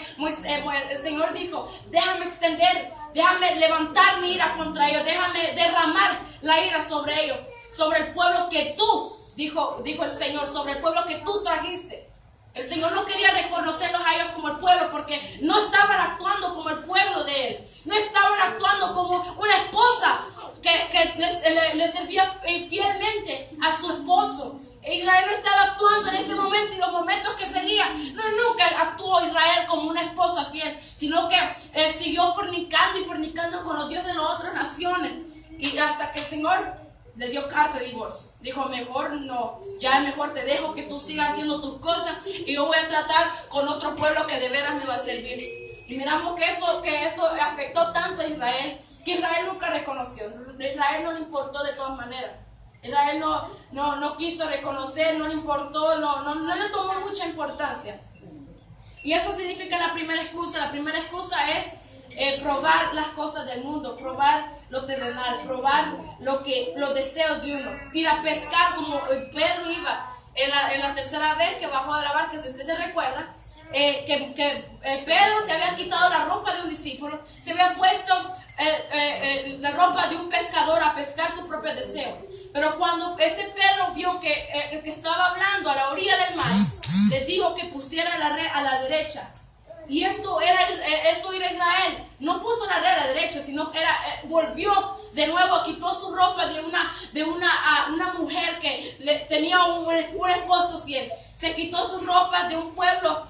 el Señor dijo, déjame extender, déjame levantar mi ira contra ellos, déjame derramar la ira sobre ellos, sobre el pueblo que tú, dijo el Señor, sobre el pueblo que tú trajiste. El Señor no quería reconocerlos a ellos como el pueblo, porque no estaban actuando como el pueblo de Él, no estaban actuando como una esposa que le servía fielmente a su esposo. Israel no estaba actuando en ese momento y los momentos que seguían. Nunca actuó Israel como una esposa fiel, sino que siguió fornicando y fornicando con los dioses de las otras naciones. Y hasta que el Señor le dio carta de divorcio. Dijo, mejor no, ya mejor te dejo que tú sigas haciendo tus cosas y yo voy a tratar con otro pueblo que de veras me va a servir. Y miramos que eso afectó tanto a Israel, que Israel nunca reconoció. Israel no le importó de todas maneras. Israel no quiso reconocer, no le importó, no le tomó mucha importancia. Y eso significa la primera excusa. La primera excusa es probar las cosas del mundo, probar lo terrenal, probar los deseos de uno. Ir a pescar como Pedro iba en la tercera vez que bajó de la barca, si usted se recuerda, que Pedro se había quitado la ropa de un discípulo, se había puesto la ropa de un pescador a pescar su propio deseo. Pero cuando Pedro vio que el que estaba hablando a la orilla del mar, le dijo que pusiera la red a la derecha. Y esto era Israel. No puso la red a la derecha, sino que volvió de nuevo, quitó su ropa de una mujer que tenía un esposo fiel. Se quitó su ropa de un pueblo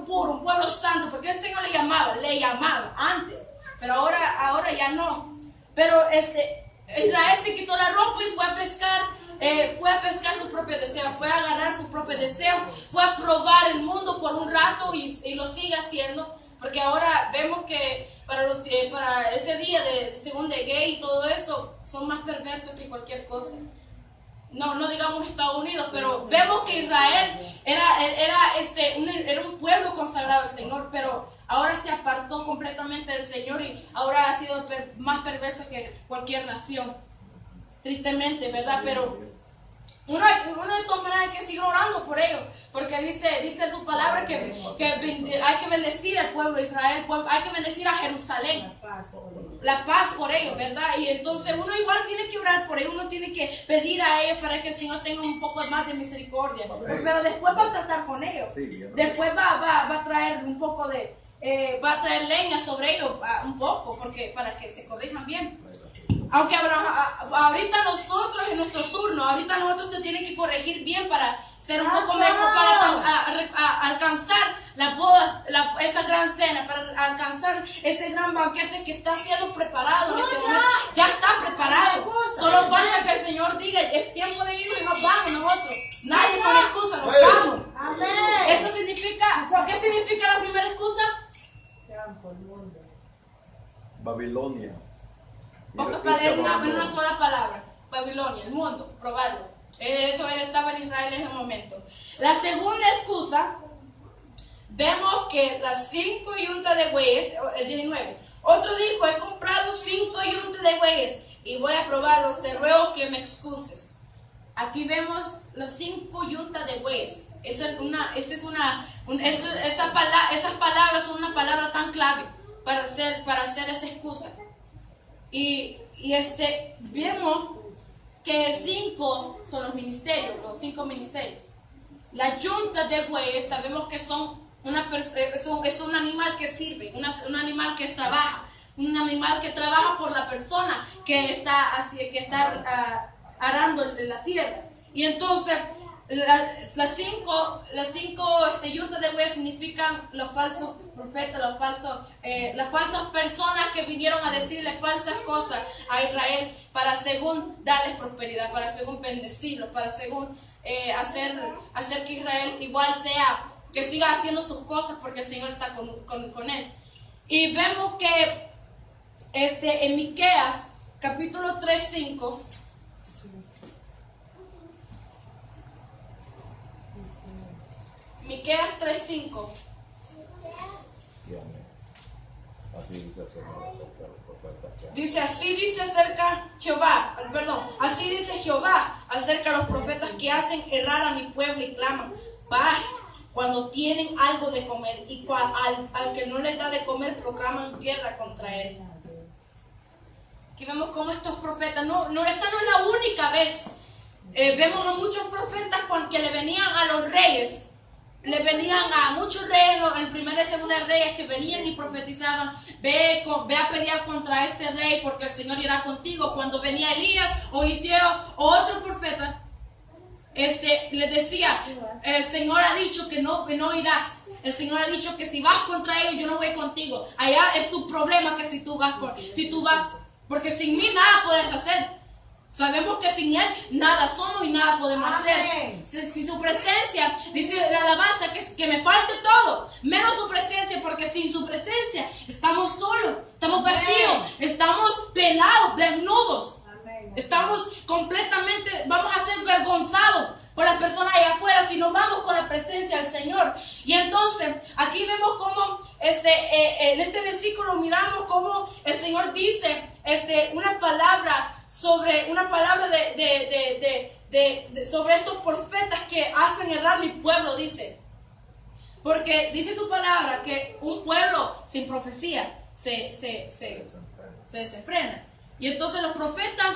puro, un pueblo santo, porque el Señor le llamaba antes, pero ahora ya no. Pero Israel se quitó la ropa y fue a pescar su propio deseo, fue a agarrar su propio deseo, fue a probar el mundo por un rato y lo sigue haciendo, porque ahora vemos que para ese día según de gay y todo eso, son más perversos que cualquier cosa. No digamos Estados Unidos, pero vemos que Israel era un pueblo consagrado al Señor, pero ahora se apartó completamente del Señor y ahora ha sido más perverso que cualquier nación, tristemente, ¿verdad? Pero uno de todas maneras hay que seguir orando por ellos, porque dice su palabra que hay que bendecir al pueblo de Israel, hay que bendecir a Jerusalén, la paz por ellos, ¿verdad? Y entonces uno igual tiene que orar por ellos, uno tiene que pedir a ellos para que el Señor tenga un poco más de misericordia, pero después va a tratar con ellos, después va a traer un poco va a traer leña sobre ellos, un poco, porque para que se corrijan bien. Aunque ahorita nosotros en nuestro turno, ahorita nosotros te tienen que corregir bien para ser un poco mejor, para alcanzar las bodas, esa gran cena, para alcanzar ese gran banquete que está siendo preparado en este momento. Ya está preparado, solo falta que el Señor diga, es tiempo de irnos y nos vamos nosotros. Nadie con excusa, nos vamos. Eso significa, ¿qué significa la primera excusa? Babilonia. En una sola palabra, Babilonia, el mundo, probarlo. Eso estaba en Israel en ese momento. La segunda excusa, vemos que las 5 yuntas de bueyes, el 19, otro dijo, he comprado 5 yuntas de bueyes y voy a probarlos, te ruego que me excuses. Aquí vemos los 5 yuntas de bueyes. Esas palabras son una palabra tan clave para hacer esa excusa. Y vemos que 5 son los 5 ministerios. Las yuntas de bueyes sabemos que son es un animal que sirve, un animal que trabaja, un animal que trabaja por la persona que está arando la tierra. Y entonces las cinco yuntas de bueyes significan los falsos profetas, las falsas personas que vinieron a decirle falsas cosas a Israel para según darles prosperidad, para según bendecirlos, para según hacer que Israel igual que siga haciendo sus cosas porque el Señor está con él. Y vemos que en Miqueas capítulo 3:5 Miqueas 3:5 dice, así dice Jehová, acerca de los profetas que hacen errar a mi pueblo y claman paz cuando tienen algo de comer, y al que no les da de comer proclaman guerra contra él. Aquí vemos cómo estos profetas, esta no es la única vez. Vemos a muchos profetas que le venían a los reyes, le venían a muchos reyes, en el primer y segundo reyes, que venían y profetizaban: ve a pelear contra este rey porque el Señor irá contigo. Cuando venía Elías o Eliseo o otro profeta, les decía: el Señor ha dicho que no irás. El Señor ha dicho que si vas contra ellos, yo no voy contigo. Allá es tu problema, que si tú vas, porque sin mí nada puedes hacer. Sabemos que sin Él nada somos y nada podemos hacer. Si su presencia, dice la alabanza, que me falte todo, menos su presencia, porque sin su presencia estamos solos, estamos vacíos, estamos pelados, desnudos. Estamos completamente, vamos a ser vergonzados por las personas allá afuera si no vamos con la presencia del Señor. Y entonces aquí vemos cómo en este versículo miramos cómo el Señor dice una palabra sobre sobre estos profetas que hacen errar mi pueblo, dice. Porque dice su palabra que un pueblo sin profecía se desenfrena. Y entonces los profetas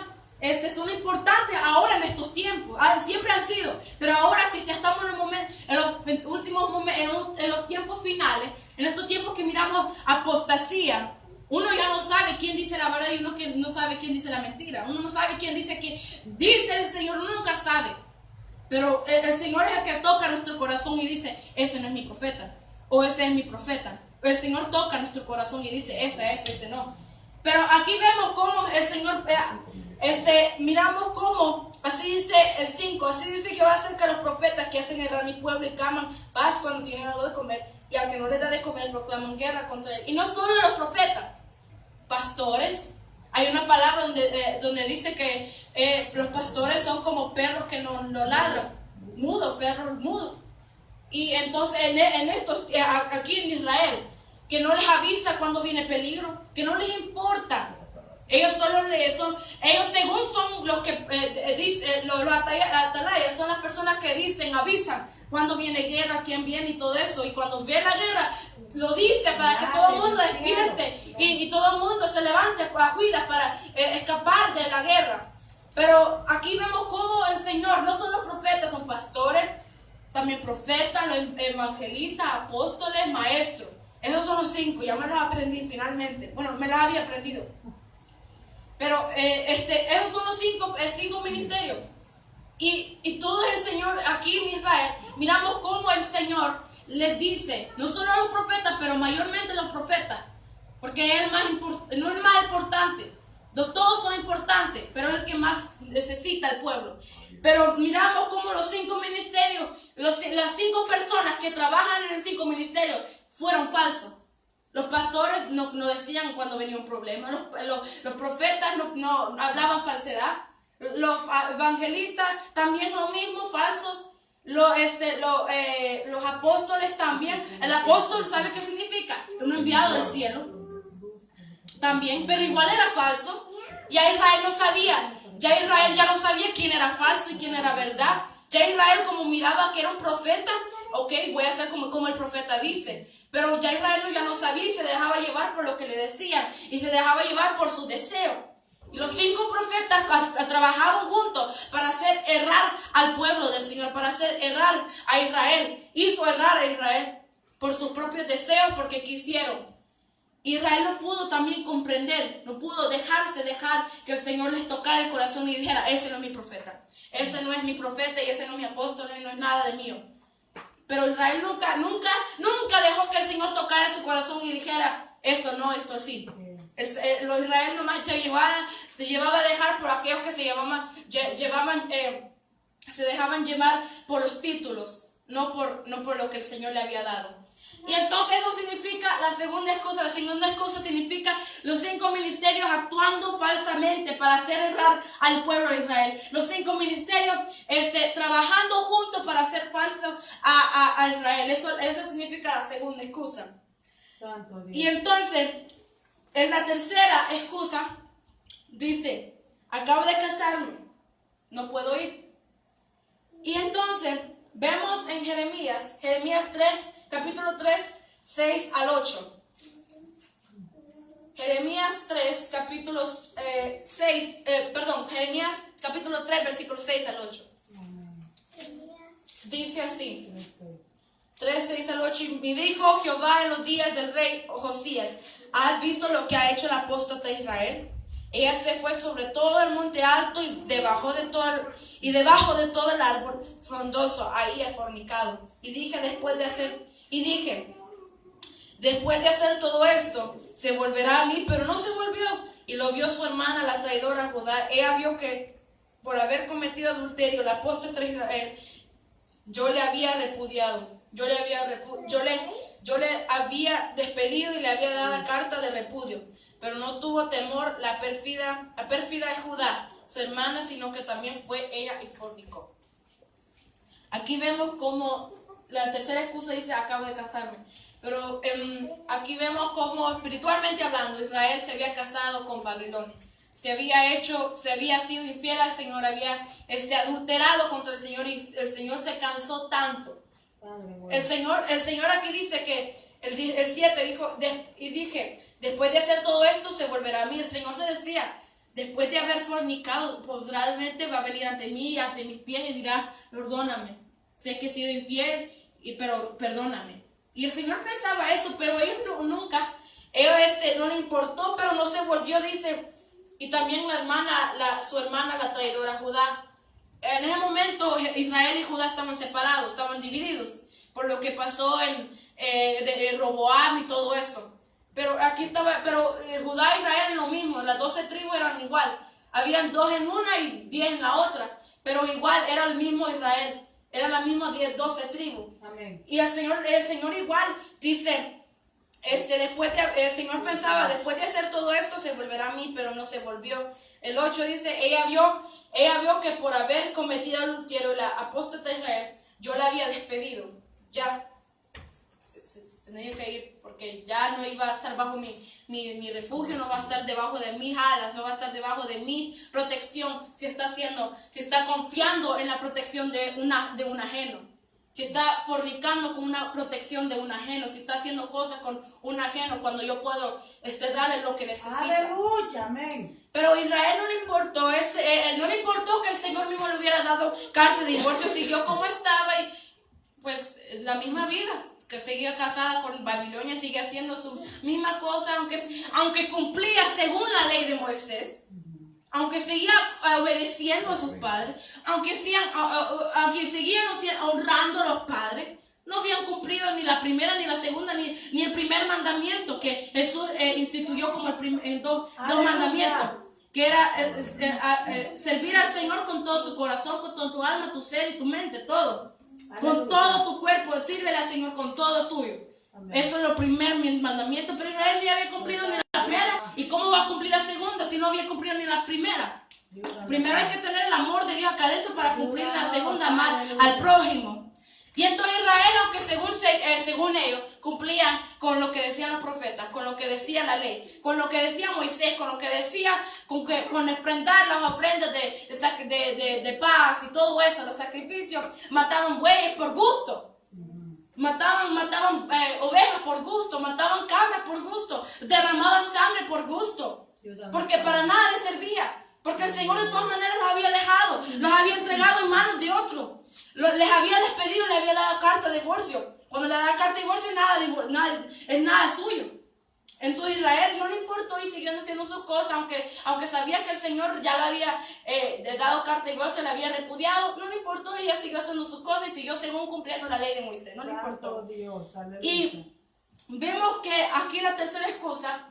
son importantes ahora en estos tiempos. Siempre han sido, pero ahora que ya estamos en los últimos momentos, en los tiempos finales, en estos tiempos que miramos apostasía, uno ya no sabe quién dice la verdad y uno que no sabe quién dice la mentira. Uno no sabe quién dice que dice el Señor, uno nunca sabe. Pero el Señor es el que toca nuestro corazón y dice: ese no es mi profeta, o ese es mi profeta. El Señor toca nuestro corazón y dice: ese no. Pero aquí vemos cómo el Señor, miramos cómo, así dice el 5, así dice que va a hacer que los profetas que hacen errar mi pueblo y claman paz cuando tienen algo de comer, y al que no les da de comer proclaman guerra contra él. Y no solo los profetas, pastores. Hay una palabra donde dice que los pastores son como perros que no ladran, perros mudos. Y entonces aquí en Israel, que no les avisa cuando viene peligro, que no les importa. Ellos según son los que dicen, los atalayas, son las personas que dicen, avisan cuando viene guerra, quién viene y todo eso. Y cuando viene la guerra, lo dice para que todo el mundo despierte y todo el mundo se levante a huidas para escapar de la guerra. Pero aquí vemos cómo el Señor, no son los profetas, son pastores, también profetas, los evangelistas, apóstoles, maestros. Esos son los 5, ya me los aprendí finalmente. Bueno, me los había aprendido. Pero esos son los 5 ministerios. Y todo el Señor aquí en Israel, miramos cómo el Señor les dice, no solo a los profetas, pero mayormente los profetas, porque es no es el más importante. Todos son importantes, pero es el que más necesita el pueblo. Pero miramos cómo los 5 ministerios, las 5 personas que trabajan en el 5 ministerios fueron falsos. Los pastores no decían cuando venía un problema. Los profetas no hablaban falsedad. Los evangelistas también lo mismo, falsos. Los apóstoles también. El apóstol, ¿sabe qué significa? Un enviado del cielo. También, pero igual era falso. Ya Israel no sabía. Ya Israel ya no sabía quién era falso y quién era verdad. Ya Israel, como miraba que era un profeta, ok, voy a hacer como el profeta dice. Pero ya Israel ya no sabía y se dejaba llevar por lo que le decían. Y se dejaba llevar por su deseo. Y los 5 profetas trabajaban juntos para hacer errar al pueblo del Señor, para hacer errar a Israel. Hizo errar a Israel por sus propios deseos, porque quisieron. Israel no pudo también comprender, no pudo dejar que el Señor les tocara el corazón y dijera: ese no es mi profeta, ese no es mi profeta y ese no es mi apóstol y no es nada de mío. Pero Israel nunca dejó que el Señor tocara su corazón y dijera: esto no, esto sí. Israel nomás se llevaba a dejar por aquellos que se dejaban llevar por los títulos, no por lo que el Señor le había dado. Y entonces eso significa la segunda excusa significa los 5 ministerios actuando falsamente para hacer errar al pueblo de Israel. Los 5 ministerios trabajando juntos para hacer falso a Israel. Eso significa la segunda excusa. Y entonces, en la tercera excusa, dice: acabo de casarme no puedo ir. Y entonces vemos en Jeremías 3, capítulo 3, 6 al 8. Jeremías 3, Jeremías capítulo 3, versículo 6 al 8. Dice así, 3, 6 al 8, y dijo Jehová en los días del rey Josías, ¿has visto lo que ha hecho el apóstata de Israel? Ella se fue sobre todo el monte alto y debajo de todo el árbol frondoso, ahí ha fornicado. Y dije, después de hacer todo esto, se volverá a mí, pero no se volvió. Y lo vio su hermana, la traidora Judá. Ella vio que por haber cometido adulterio, la apóstata de Israel, yo le había repudiado. Yo le había despedido y le había dado la carta de repudio. Pero no tuvo temor la pérfida de Judá, su hermana, sino que también fue ella y fornicó. Aquí vemos como la tercera excusa dice, acabo de casarme. Pero aquí vemos como espiritualmente hablando, Israel se había casado con Babilonia. Se había sido infiel al Señor, había adulterado contra el Señor y el Señor se cansó tanto. El Señor aquí dice que el 7 dijo, y dije, después de hacer todo esto se volverá a mí. El Señor se decía, después de haber fornicado, probablemente va a venir ante mí, ante mis pies y dirá, perdóname, sé que he sido infiel, pero perdóname. Y el Señor pensaba eso, pero ellos nunca, no le importó, pero no se volvió, dice. Y también su hermana, la traidora Judá. En ese momento Israel y Judá estaban separados, estaban divididos, por lo que pasó en Roboam y todo eso. Pero Judá e Israel es lo mismo, las 12 tribus eran igual. Habían 2 en una y 10 en la otra, pero igual era el mismo Israel, eran las mismas 12 tribus. Amén. Y el Señor igual dice, el Señor pensaba, después de hacer todo esto se volverá a mí, pero no se volvió. El 8 dice, ella vio que por haber cometido adulterio la apóstata de Israel, yo la había despedido. Ya se tenía que ir, porque ya no iba a estar bajo mi refugio, no va a estar debajo de mis alas, no va a estar debajo de mi protección. Si está confiando en la protección de un ajeno. Si está fornicando con una protección de un ajeno, si está haciendo cosas con un ajeno, cuando yo puedo darle lo que necesita. Aleluya, amén. Pero a Israel no le importó, no le importó que el Señor mismo le hubiera dado carta de divorcio, siguió como estaba y pues la misma vida, que seguía casada con Babilonia, sigue haciendo su misma cosa, aunque cumplía según la ley de Moisés. Aunque seguía obedeciendo a sus padres, aunque seguían honrando a los padres, no habían cumplido ni la primera, ni la segunda, ni el primer mandamiento que Jesús instituyó como dos mandamientos, que era servir al Señor con todo tu corazón, con todo tu alma, tu ser y tu mente, todo. Aleluya. Con todo tu cuerpo, sírvele al Señor con todo tuyo. Amén. Eso es lo primer mandamiento, pero Israel ni había cumplido ni la primera. ¿Y cómo va a cumplir la segunda si no había cumplido ni la primera? Primero hay que tener el amor de Dios acá adentro para cumplir la segunda, amar al prójimo. Y entonces Israel, aunque según ellos, cumplían con lo que decían los profetas, con lo que decía la ley, con lo que decía Moisés, con lo que decía, con enfrentar las ofrendas de paz y todo eso, los sacrificios, mataban bueyes por gusto. Mataban ovejas por gusto, mataban cabras por gusto, derramaban sangre por gusto, porque para nada les servía, porque el Señor de todas maneras los había dejado, los había entregado en manos de otros, les había despedido, les había dado carta de divorcio. Cuando le da carta de divorcio es nada suyo. Entonces Israel no le importó y siguió haciendo sus cosas, aunque sabía que el Señor ya le había dado carta de divorcio, le había repudiado, no le importó y ella siguió haciendo sus cosas y siguió según cumpliendo la ley de Moisés, no le importó. Y vemos que aquí la tercera excusa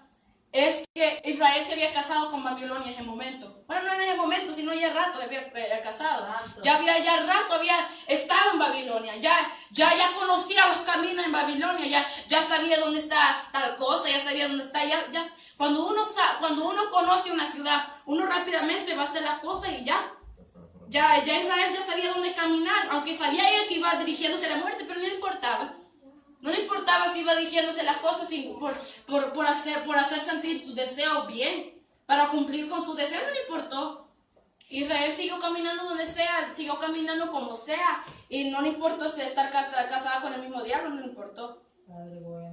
es que Israel se había casado con Babilonia en ese momento. Bueno, no en ese momento, sino ya rato había casado. Ya rato había estado en Babilonia. Ya conocía los caminos en Babilonia. Ya sabía dónde está tal cosa, ya sabía dónde está. Cuando uno conoce una ciudad, uno rápidamente va a hacer las cosas y ya. Ya Israel ya sabía dónde caminar, aunque sabía ella que iba dirigiéndose a la muerte, pero no le importaba. No le importaba si iba dirigiéndose las cosas por hacer sentir sus deseos bien, para cumplir con sus deseos, no le importó. Israel siguió caminando donde sea, siguió caminando como sea, y no le importó si estar casada con el mismo diablo, no le importó.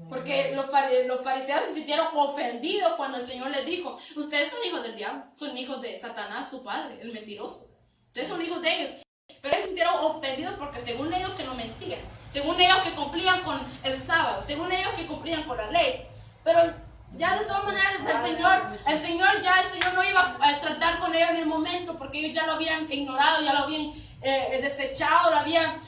Porque los fariseos se sintieron ofendidos cuando el Señor les dijo: ustedes son hijos del diablo, son hijos de Satanás, su padre, el mentiroso. Ustedes son hijos de ellos. Pero ellos se sintieron ofendidos porque según ellos que no mentían, según ellos que cumplían con el sábado, según ellos que cumplían con la ley. Pero ya de todas maneras el Señor no iba a tratar con ellos en el momento, porque ellos ya lo habían ignorado, ya lo habían desechado, lo habían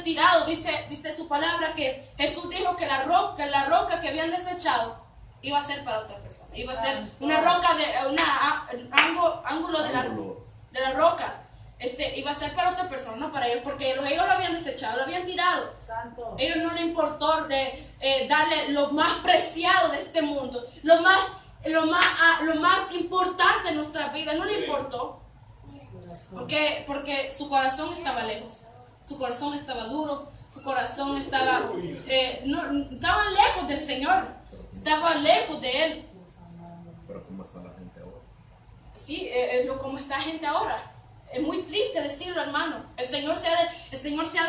tirado. Dice su palabra que Jesús dijo que la roca que habían desechado iba a ser para otra persona, iba a ser una roca ángulo de la roca. Iba a ser para otra persona, no para ellos, porque ellos lo habían desechado, lo habían tirado. Santo. Ellos no les importó darle lo más preciado de este mundo, lo más importante en nuestra vida, no les importó. Porque su corazón estaba lejos, su corazón estaba duro, su corazón estaba lejos del Señor, estaba lejos de Él. Pero ¿cómo está la gente ahora? Sí, como está la gente ahora. Es muy triste decirlo, hermano. El Señor se ha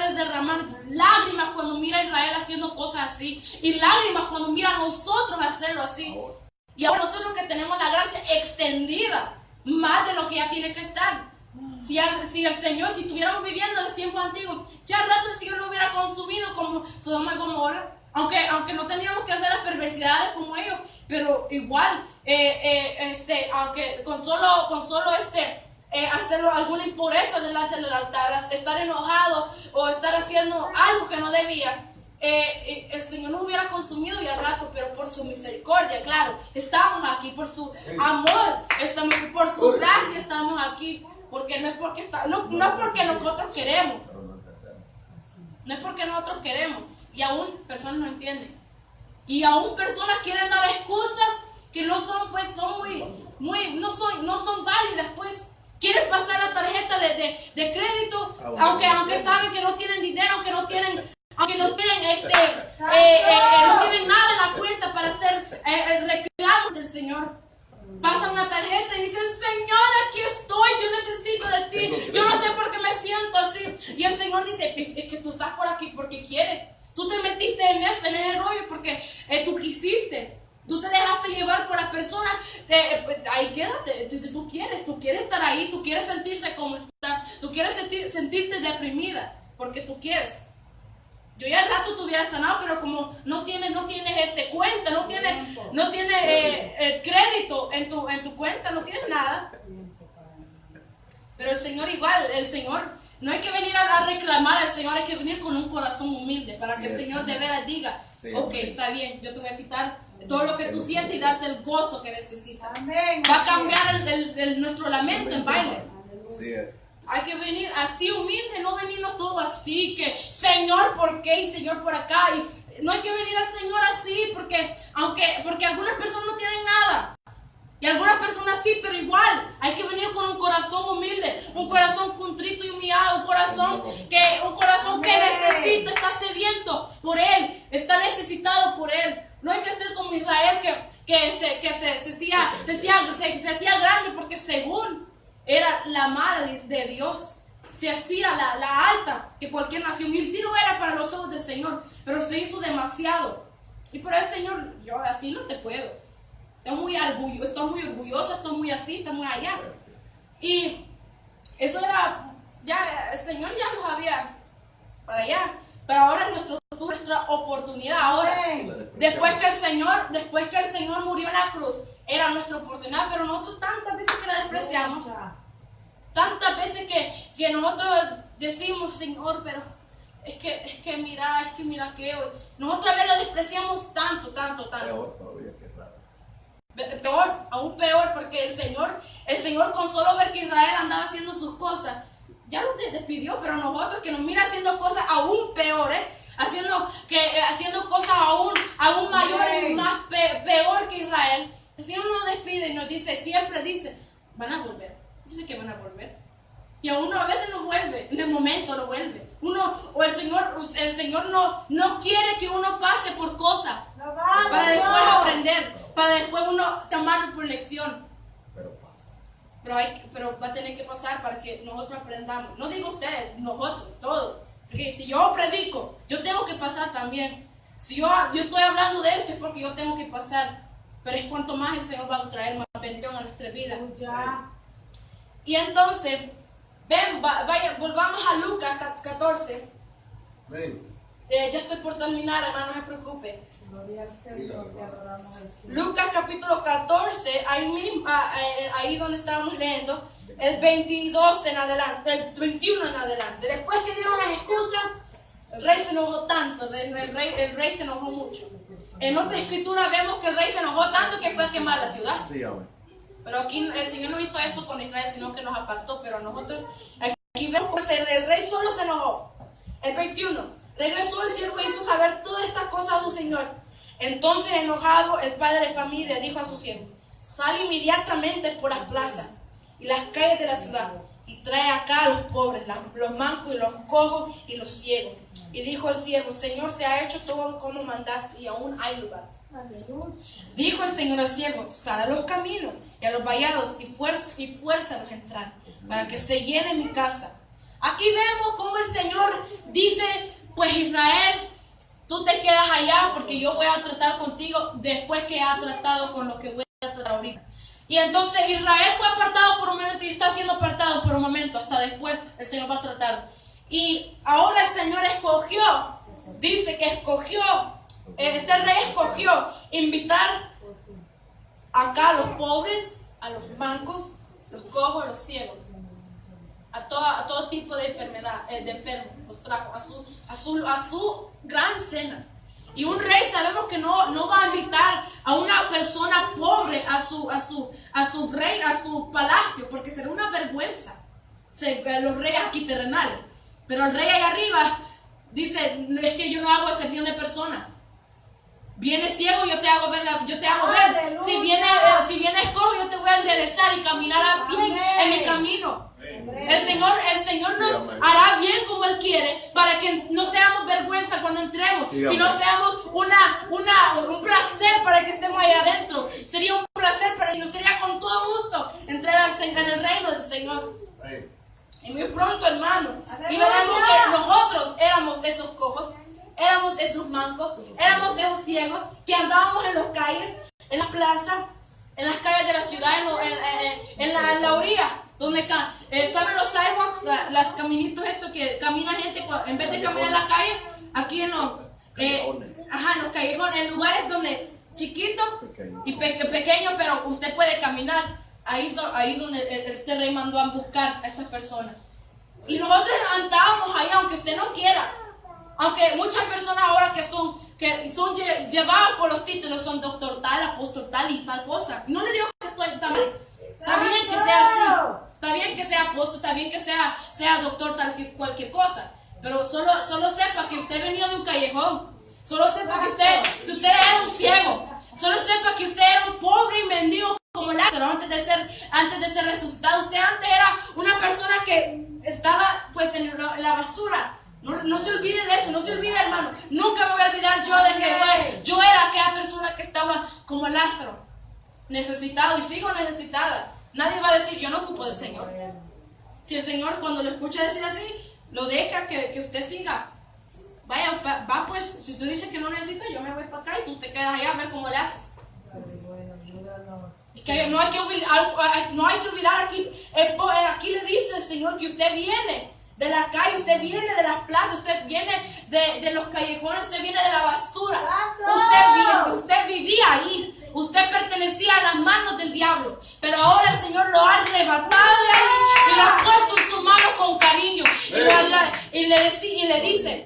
de derramar lágrimas cuando mira a Israel haciendo cosas así, y lágrimas cuando mira a nosotros hacerlo así. Y ahora nosotros que tenemos la gracia extendida, más de lo que ya tiene que estar. Si estuviéramos viviendo en los tiempos antiguos, ya al rato el Señor lo hubiera consumido como Sodoma y Gomorra. Aunque no teníamos que hacer las perversidades como ellos, pero igual, aunque con solo hacerlo alguna impureza delante del altar, estar enojado o estar haciendo algo que no debía, el Señor nos hubiera consumido y al rato, pero por su misericordia, claro, estamos aquí, por su amor, estamos aquí, por su gracia estamos aquí, porque no es porque nosotros queremos, no es porque nosotros queremos, y aún personas no entienden, y aún personas quieren dar excusas que no son, pues, no son válidas, pues. Quieren pasar la tarjeta de crédito, aunque saben que no tienen dinero, no tienen nada en la cuenta para hacer el reclamo del Señor. Pasan una tarjeta y dicen: Señor, aquí estoy, yo necesito de ti, yo no sé por qué me siento así. Y el Señor dice: es que tú estás por aquí porque quieres. Tú te metiste en ese rollo porque tú quisiste. Tú te dejaste llevar por las personas, ahí quédate. Si tú quieres estar ahí, tú quieres sentirte como estás, tú quieres sentirte deprimida, porque tú quieres. Yo ya al rato te hubiera sanado, pero como no tienes cuenta, no tienes crédito en tu cuenta, no tienes nada. Pero el Señor igual, no hay que venir a reclamar al Señor, hay que venir con un corazón humilde para que el Señor de veras diga: ok, está bien, yo te voy a quitar todo lo que tú sientes y darte el gozo que necesitas. Va a cambiar nuestro lamento en baile. Hay que venir así humilde, no venirnos todo así, que Señor, ¿por qué? Y Señor, por acá. Y no hay que venir al Señor así, porque algunas personas no tienen nada. Y algunas personas sí, pero igual hay que venir con un corazón humilde, un corazón contrito y humillado, un corazón que necesita, está sediento por Él, está necesitado por Él. No hay que ser como Israel que se hacía grande porque según era la amada de Dios, se hacía la alta que cualquier nación, y sí lo era para los ojos del Señor, pero se hizo demasiado. Y por el Señor: yo así no te puedo. Estoy muy orgullosa, estoy muy así, estoy muy allá. Y eso era, ya el Señor ya nos había para allá. Pero ahora es nuestra oportunidad. Ahora, después que el Señor murió en la cruz, era nuestra oportunidad. Pero nosotros tantas veces que la despreciamos, tantas veces que nosotros decimos: Señor, pero es que mira que nosotros a veces lo despreciamos tanto. Peor, aún peor, porque el Señor con solo ver que Israel andaba haciendo sus cosas, ya nos despidió. Pero nosotros, que nos mira haciendo cosas aún peores, haciendo cosas aún mayores y más peor que Israel, el Señor nos despide y nos dice, siempre dice: van a volver. Dice que van a volver. Y a uno a veces no vuelve, en el momento no vuelve. El Señor no quiere que uno pase por cosas para después aprender, para después uno tomarlo por lección. pero va a tener que pasar para que nosotros aprendamos. No digo ustedes, nosotros, todos. Porque si yo predico, yo tengo que pasar también. Si yo estoy hablando de esto es porque yo tengo que pasar. Pero es cuanto más el Señor va a traer más bendición a nuestra vida. Y entonces, volvamos a Lucas 14. Ya estoy por terminar, hermano, no se preocupe. Lucas capítulo 14, ahí donde estábamos leyendo, el 22 en adelante, el 21 en adelante. Después que dieron las excusas, el rey se enojó tanto, el rey se enojó mucho. En otra escritura vemos que el rey se enojó tanto que fue a quemar la ciudad. Pero aquí el Señor no hizo eso con Israel, sino que nos apartó. Pero nosotros, aquí vemos que el rey solo se enojó. El 21, regresó el siervo y hizo saber todas estas cosas a su señor. Entonces, enojado, el padre de familia dijo a su siervo: sal inmediatamente por las plazas y las calles de la ciudad y trae acá a los pobres, los mancos y los cojos y los ciegos. Y dijo el siervo: Señor, se ha hecho todo como mandaste y aún hay lugar. Dijo el Señor al siervo: sal a los caminos y a los vallados y fuérzalos a entrar, para que se llene mi casa. Aquí vemos cómo el Señor dice: pues Israel, tú te quedas allá porque yo voy a tratar contigo después que ha tratado con lo que voy a tratar ahorita. Y entonces Israel fue apartado por un momento y está siendo apartado por un momento, hasta después el Señor va a tratar. Y ahora el Señor escogió, dice que escogió, este rey escogió invitar acá a los pobres, a los mancos, los cojos, los ciegos, a todo tipo de enfermedad, de enfermos, los trajo a su gran cena. Y un rey sabemos que no va a invitar a una persona pobre a su rey, a su palacio, porque será una vergüenza. Los reyes aquí terrenales. Pero el rey allá arriba dice: es que yo no hago excepción de persona. Viene ciego, yo te hago ver. Si vienes cojo, yo te voy a enderezar y caminar a pie en mi camino. El Señor nos hará bien como Él quiere, para que no seamos vergüenza cuando entremos, sino seamos un placer para que estemos ahí adentro. Sería un placer para nosotros, sería con todo gusto entrar en el reino del Señor. Y muy pronto, hermano, y veremos que nosotros éramos esos cojos, éramos esos mancos, éramos esos ciegos que andábamos en las calles, en la plaza, en las calles de la ciudad, en la orilla. Donde ¿saben los sidewalks? Las caminitos estos que camina gente en vez de caminar en la calle, aquí en los callejones, en lugares donde chiquitos y pequeños, pero usted puede caminar. Ahí donde este rey mandó a buscar a estas personas. Y nosotros andábamos ahí, aunque usted no quiera. Aunque muchas personas ahora que son llevadas por los títulos son doctor tal, apóstol tal y tal cosa. No le digo que estoy tan mal. Está bien que sea así. Está bien que sea apóstol, está bien que sea doctor tal que cualquier cosa. Pero solo sepa que usted venía de un callejón. Solo sepa que si usted era un ciego. Solo sepa que usted era un pobre y mendigo como Lázaro antes de ser resucitado. Usted antes era una persona que estaba pues en la basura. No se olvide de eso, no se olvide, hermano. Nunca me voy a olvidar yo de que yo era aquella persona que estaba como Lázaro, necesitado, y sigo necesitada. Nadie va a decir: yo no ocupo del Señor. Si el Señor, cuando lo escucha decir así, lo deja que usted siga. Vaya, va pues, si tú dices que no necesitas, yo me voy para acá y tú te quedas allá a ver cómo le haces. Es que no hay que olvidar aquí le dice el Señor que usted viene de la calle, usted viene de las plazas, usted viene de los callejones, usted viene de la basura. Usted vivía ahí. Usted pertenecía a las manos del diablo, pero ahora el Señor lo ha arrebatado de ahí y lo ha puesto en su mano con cariño. Y le dice: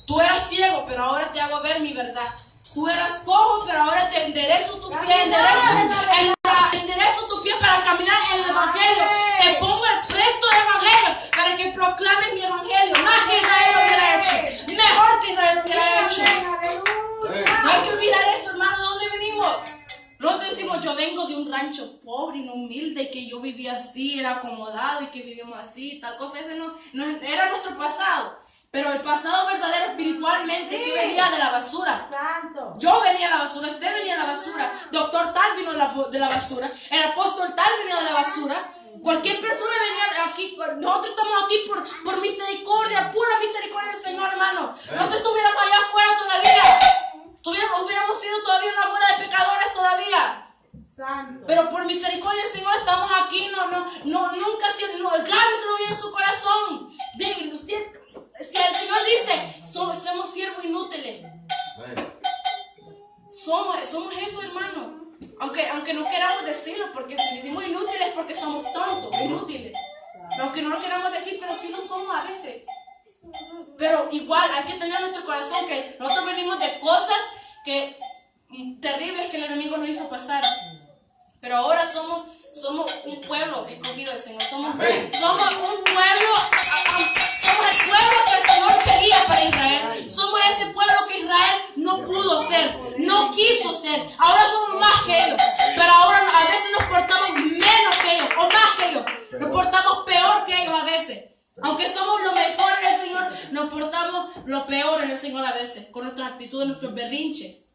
tú eras ciego, pero ahora te hago ver mi verdad. Tú eras cojo, pero ahora te enderezo tu pie, enderezo tu pie para caminar en el evangelio. Te pongo el presto del evangelio para que proclames mi evangelio. Más que Israel lo hubiera hecho, mejor que Israel lo hubiera hecho. No hay que olvidar eso, hermano. ¿De dónde venimos? Nosotros decimos: yo vengo de un rancho pobre y no humilde, que yo vivía así, era acomodado y que vivimos así, tal cosa. Ese no era nuestro pasado. Pero el pasado verdadero espiritualmente, sí, que venía de la basura. Santo. Yo venía de la basura, usted venía de la basura. Doctor tal vino de la basura. El apóstol tal venía de la basura. Cualquier persona venía aquí, nosotros estamos aquí por misericordia, pura misericordia del Señor, hermano. Nosotros estuviéramos allá afuera todavía, hubiéramos sido todavía una bola de pecadores todavía. Santo. Pero por misericordia del Señor estamos aquí, nunca, grábeselo bien en su corazón. Si el Señor dice, somos siervos inútiles. Somos eso, hermano. Aunque no queramos decirlo, porque si decimos inútiles es porque somos tontos, inútiles. Aunque no lo queramos decir, pero sí lo somos a veces. Pero igual hay que tener en nuestro corazón que nosotros venimos de cosas terribles que el enemigo nos hizo pasar. Pero ahora somos un pueblo escogido del Señor. Somos un pueblo, somos el pueblo que el Señor quería para Israel. Somos ese pueblo que Israel no pudo ser, no quiso ser. Ahora somos más que ellos. Pero ahora a veces nos portamos menos que ellos, o más que ellos. Nos portamos peor que ellos a veces. Aunque somos lo mejor en el Señor, nos portamos lo peor en el Señor a veces. Con nuestras actitudes, nuestros berrinches.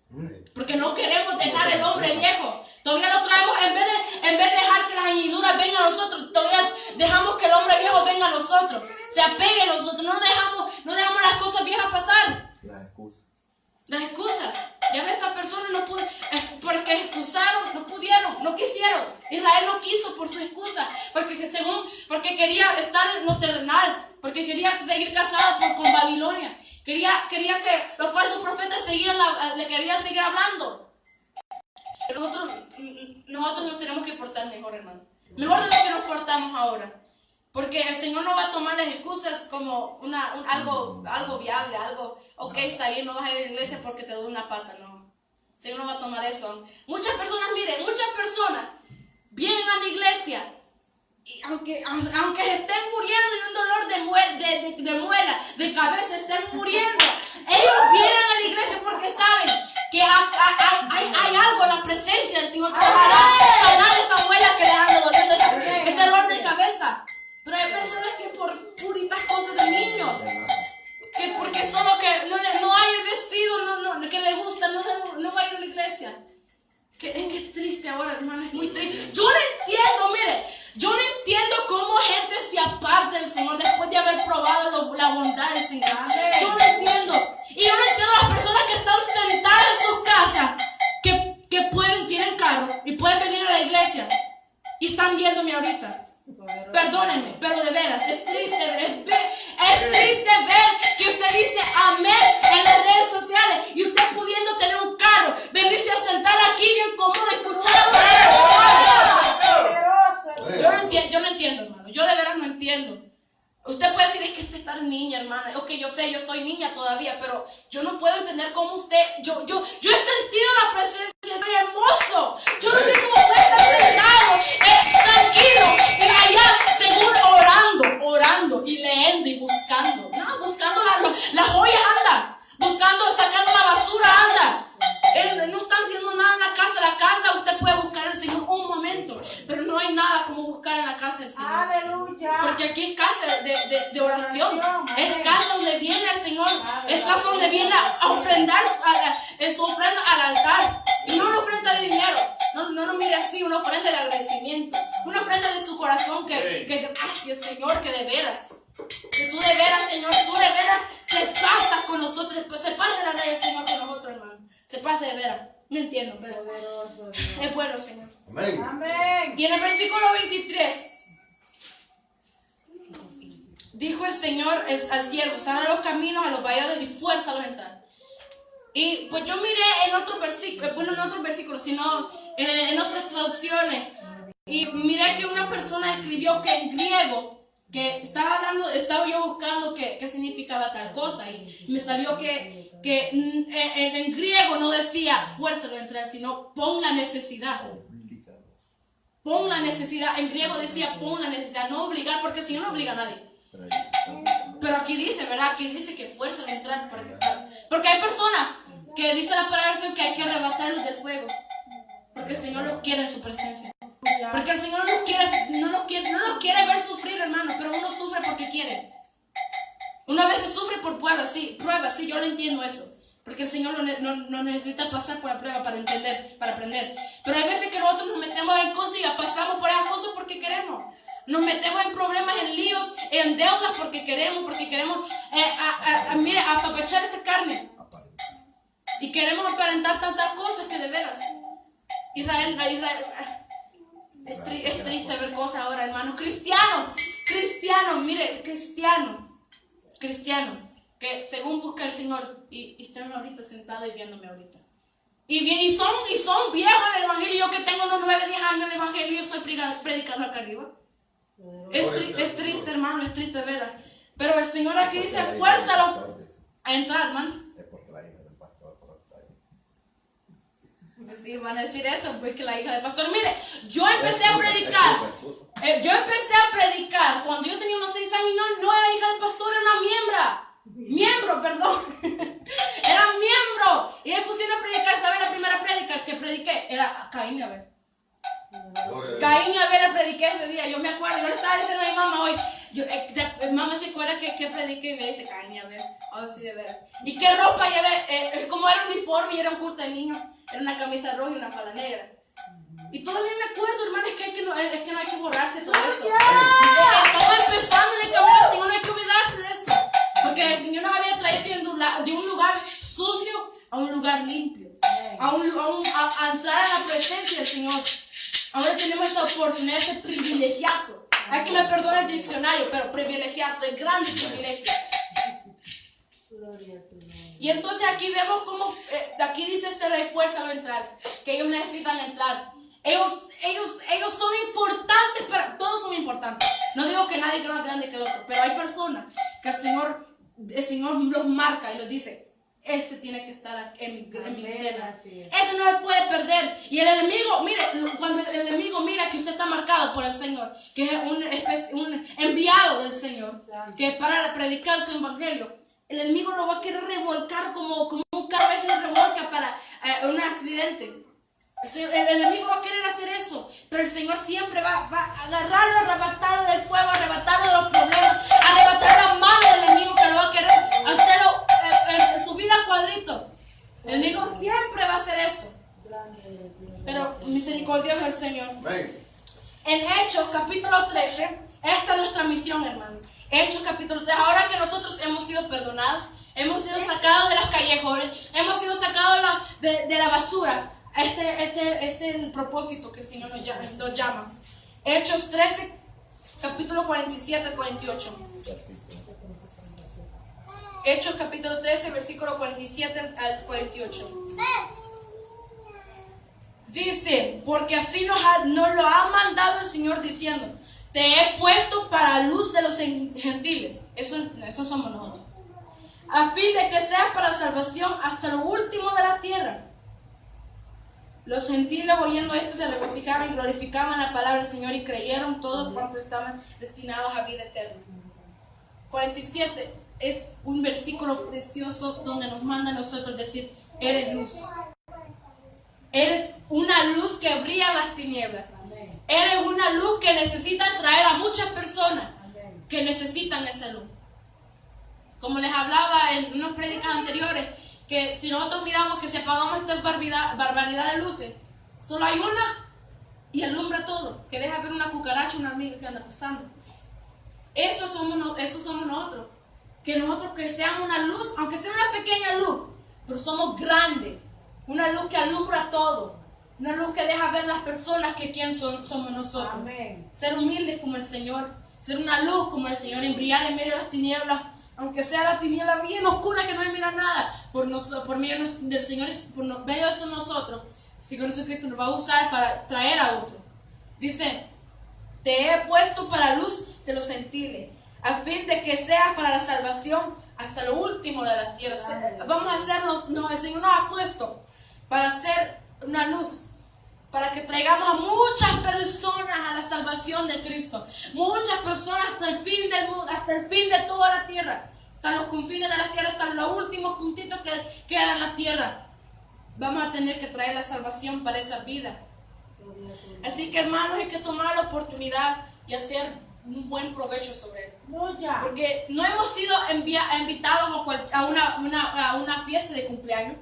Porque no queremos dejar el hombre viejo. Todavía lo traemos, en vez de dejar que las añadiduras vengan a nosotros, todavía dejamos que el hombre viejo venga a nosotros, se apegue a nosotros, no dejamos las cosas viejas pasar. Las excusas. Ya ves, estas personas no pudieron, porque excusaron, no pudieron, no quisieron. Israel no quiso por su excusa, porque quería estar en lo terrenal, porque quería seguir casado con Babilonia. Quería que los falsos profetas le querían seguir hablando. Pero nosotros nos tenemos que portar mejor, hermano. Mejor de lo que nos portamos ahora. Porque el Señor no va a tomar las excusas como algo viable, ok, está bien, no vas a ir a la iglesia porque te duele una pata, no. El Señor no va a tomar eso. Muchas personas vienen a la iglesia y aunque se estén muriendo de un dolor de muela, de cabeza, estén muriendo, ellos vienen a la iglesia porque saben que hay algo en la presencia del Señor que va a sanar esa muela que le anda doliendo, ese dolor de cabeza. Pero hay personas que por puritas cosas de niños, que porque solo que no hay el vestido que le gusta, no va a ir a la iglesia. Es que es triste ahora, hermano, es muy triste. Yo no entiendo cómo gente se aparta del Señor después de haber probado la bondad del Señor. Yo no entiendo. Y yo no entiendo a las personas que están sentadas en sus casas, que tienen carro y pueden venir a la iglesia y están viéndome ahorita. Perdónenme, pero de veras, es triste ver que usted dice amén en las redes sociales y usted pudiendo tener un carro, venirse a sentar aquí bien cómodo, escuchar. Yo no entiendo, hermano, yo de veras no entiendo. Usted puede decir, es que usted está niña, hermana. Ok, yo sé, yo estoy niña todavía, pero yo no puedo entender cómo usted, yo he sentido la presencia, es hermoso. Yo no sé cómo puede estar sentado, tranquilo, y allá, según orando, y leyendo, y buscando. No, buscando las joyas anda, sacando la basura anda. No están haciendo nada en la casa usted puede buscar al Señor un momento, pero no hay nada como buscar en la casa del Señor. Aleluya. Porque aquí es casa de oración, es casa donde viene el Señor, es casa donde viene a ofrendar su ofrenda al altar, y no una ofrenda de dinero, no lo mire así, una ofrenda de agradecimiento, una ofrenda de su corazón que gracias, Señor, que de veras, que tú de veras, Señor, te pasas con nosotros, se pasa la ley del Señor con nosotros, hermano. Se pasa de veras. No entiendo, pero es bueno, Señor. Amén. Amén. Y en el versículo 23 dijo el Señor al siervo: sana los caminos a los vallados y fuérzalos a entrar. Y pues yo miré en otros versículos, sino en otras traducciones, y miré que una persona escribió que en griego, que estaba yo buscando qué significaba tal cosa, y me salió que en griego no decía fuérzalo a entrar, sino pon la necesidad. Pon la necesidad. En griego decía pon la necesidad, no obligar, porque si no obliga a nadie. Pero aquí dice, ¿verdad? Aquí dice que fuérzalo a entrar, porque hay personas que dice la palabra que hay que arrebatarlos del fuego, porque el Señor los quiere en su presencia. Porque el Señor no nos quiere ver sufrir, hermano, pero uno sufre porque quiere. Una vez se sufre por pruebas, sí, yo lo entiendo eso. Porque el Señor no necesita pasar por la prueba para entender, para aprender. Pero hay veces que nosotros nos metemos en cosas y pasamos por esas cosas porque queremos. Nos metemos en problemas, en líos, en deudas porque queremos mire, apapachar esta carne. Y queremos aparentar tantas cosas que de veras. Israel, es triste ver cosas ahora, hermanos. Cristiano, mire, cristiano, que según busca el Señor y están ahorita sentados y viéndome ahorita. Y son viejos en el evangelio. Yo que tengo unos 9, 10 años en el evangelio, yo estoy predicando acá arriba. Es triste, hermano, es triste verla. Pero el Señor aquí dice, fuérzalo a entrar, hermano. Sí, van a decir eso, pues que la hija del pastor. Mire, yo empecé a predicar. Cuando yo tenía unos 6 años, no era hija del pastor, era una miembro, perdón. Era miembro. Y me pusieron a predicar. ¿Saben la primera prédica que prediqué? Era Caín y Abel. Caín y Abel la prediqué ese día. Yo me acuerdo, yo le estaba diciendo a mi mamá hoy. Mamá se acuerda que prediqué y me dice Caín y Abel. Ahora sí, de veras. ¿Y qué ropa llevé? Como era uniforme y era un curso de niño. Era una camisa roja y una falda negra. Y todavía me acuerdo, hermano, es que no hay que borrarse todo eso. Estamos empezando en el camino del Señor, no hay que olvidarse de eso. Porque el Señor nos había traído de un lugar sucio a un lugar limpio. A entrar a la presencia del Señor. Ahora tenemos esa oportunidad, ese privilegiazo. Hay que me perdone el diccionario, pero privilegiazo, el gran privilegio. Y entonces aquí vemos cómo, aquí dice este rey, fuérzalo a entrar, que ellos necesitan entrar. Ellos son importantes, todos son importantes. No digo que nadie es más grande que el otro, pero hay personas que el Señor los marca y los dice, este tiene que estar en mi cena. Ese no le puede perder. Y el enemigo, mire, cuando el enemigo mira que usted está marcado por el Señor, que es un enviado del Señor, que es para predicar su evangelio, el enemigo lo va a querer revolcar como un carro a veces revolca para un accidente. El enemigo va a querer hacer eso, pero el Señor siempre va a agarrarlo, arrebatarlo del fuego, arrebatarlo de los problemas, arrebatar la mano del enemigo que lo va a querer hacerlo subir a cuadrito. El enemigo siempre va a hacer eso. Pero misericordioso es el Señor. En Hechos capítulo 13, esta es nuestra misión, hermano. Hechos capítulo 3, ahora que nosotros hemos sido perdonados, hemos sido sacados de las callejones, hemos sido sacados de la basura. Este es el propósito que el Señor nos llama. Hechos 13, capítulo 47 al 48. Hechos capítulo 13, versículo 47 al 48. Dice, porque así nos lo ha mandado el Señor diciendo, te he puesto para luz de los gentiles. Eso somos nosotros. A fin de que seas para salvación hasta lo último de la tierra. Los gentiles oyendo esto se regocijaban y glorificaban la palabra del Señor y creyeron todos cuantos estaban destinados a vida eterna. 47 es un versículo precioso donde nos manda a nosotros decir, eres luz. Eres una luz que brilla en las tinieblas. Eres una luz que necesita atraer a muchas personas que necesitan esa luz. Como les hablaba en unas prédicas anteriores, que si nosotros miramos que si apagamos esta barbaridad de luces, solo hay una y alumbra todo, que deja ver una cucaracha, una hormiga que anda pasando. Eso somos nosotros. Que nosotros que seamos una luz, aunque sea una pequeña luz, pero somos grandes. Una luz que alumbra todo. Una luz que deja ver las personas que quién somos nosotros. Amén. Ser humildes como el Señor. Ser una luz como el Señor. Y brillar en medio de las tinieblas. Aunque sea la tiniebla bien oscura que no se mira nada. Por medio del Señor, por medio de nosotros, el Señor Jesucristo nos va a usar para traer a otro. Dice, te he puesto para luz de los gentiles, a fin de que seas para la salvación hasta lo último de la tierra. Vamos a hacernos, el Señor nos ha puesto para hacer una luz, para que traigamos a muchas personas a la salvación de Cristo. Muchas personas hasta el fin del mundo, hasta el fin de toda la tierra, hasta los confines de la tierra, hasta los últimos puntitos que quedan en la tierra. Vamos a tener que traer la salvación para esa vida. Así que, hermanos, hay que tomar la oportunidad y hacer un buen provecho sobre él. Porque no hemos sido invitados a una fiesta de cumpleaños.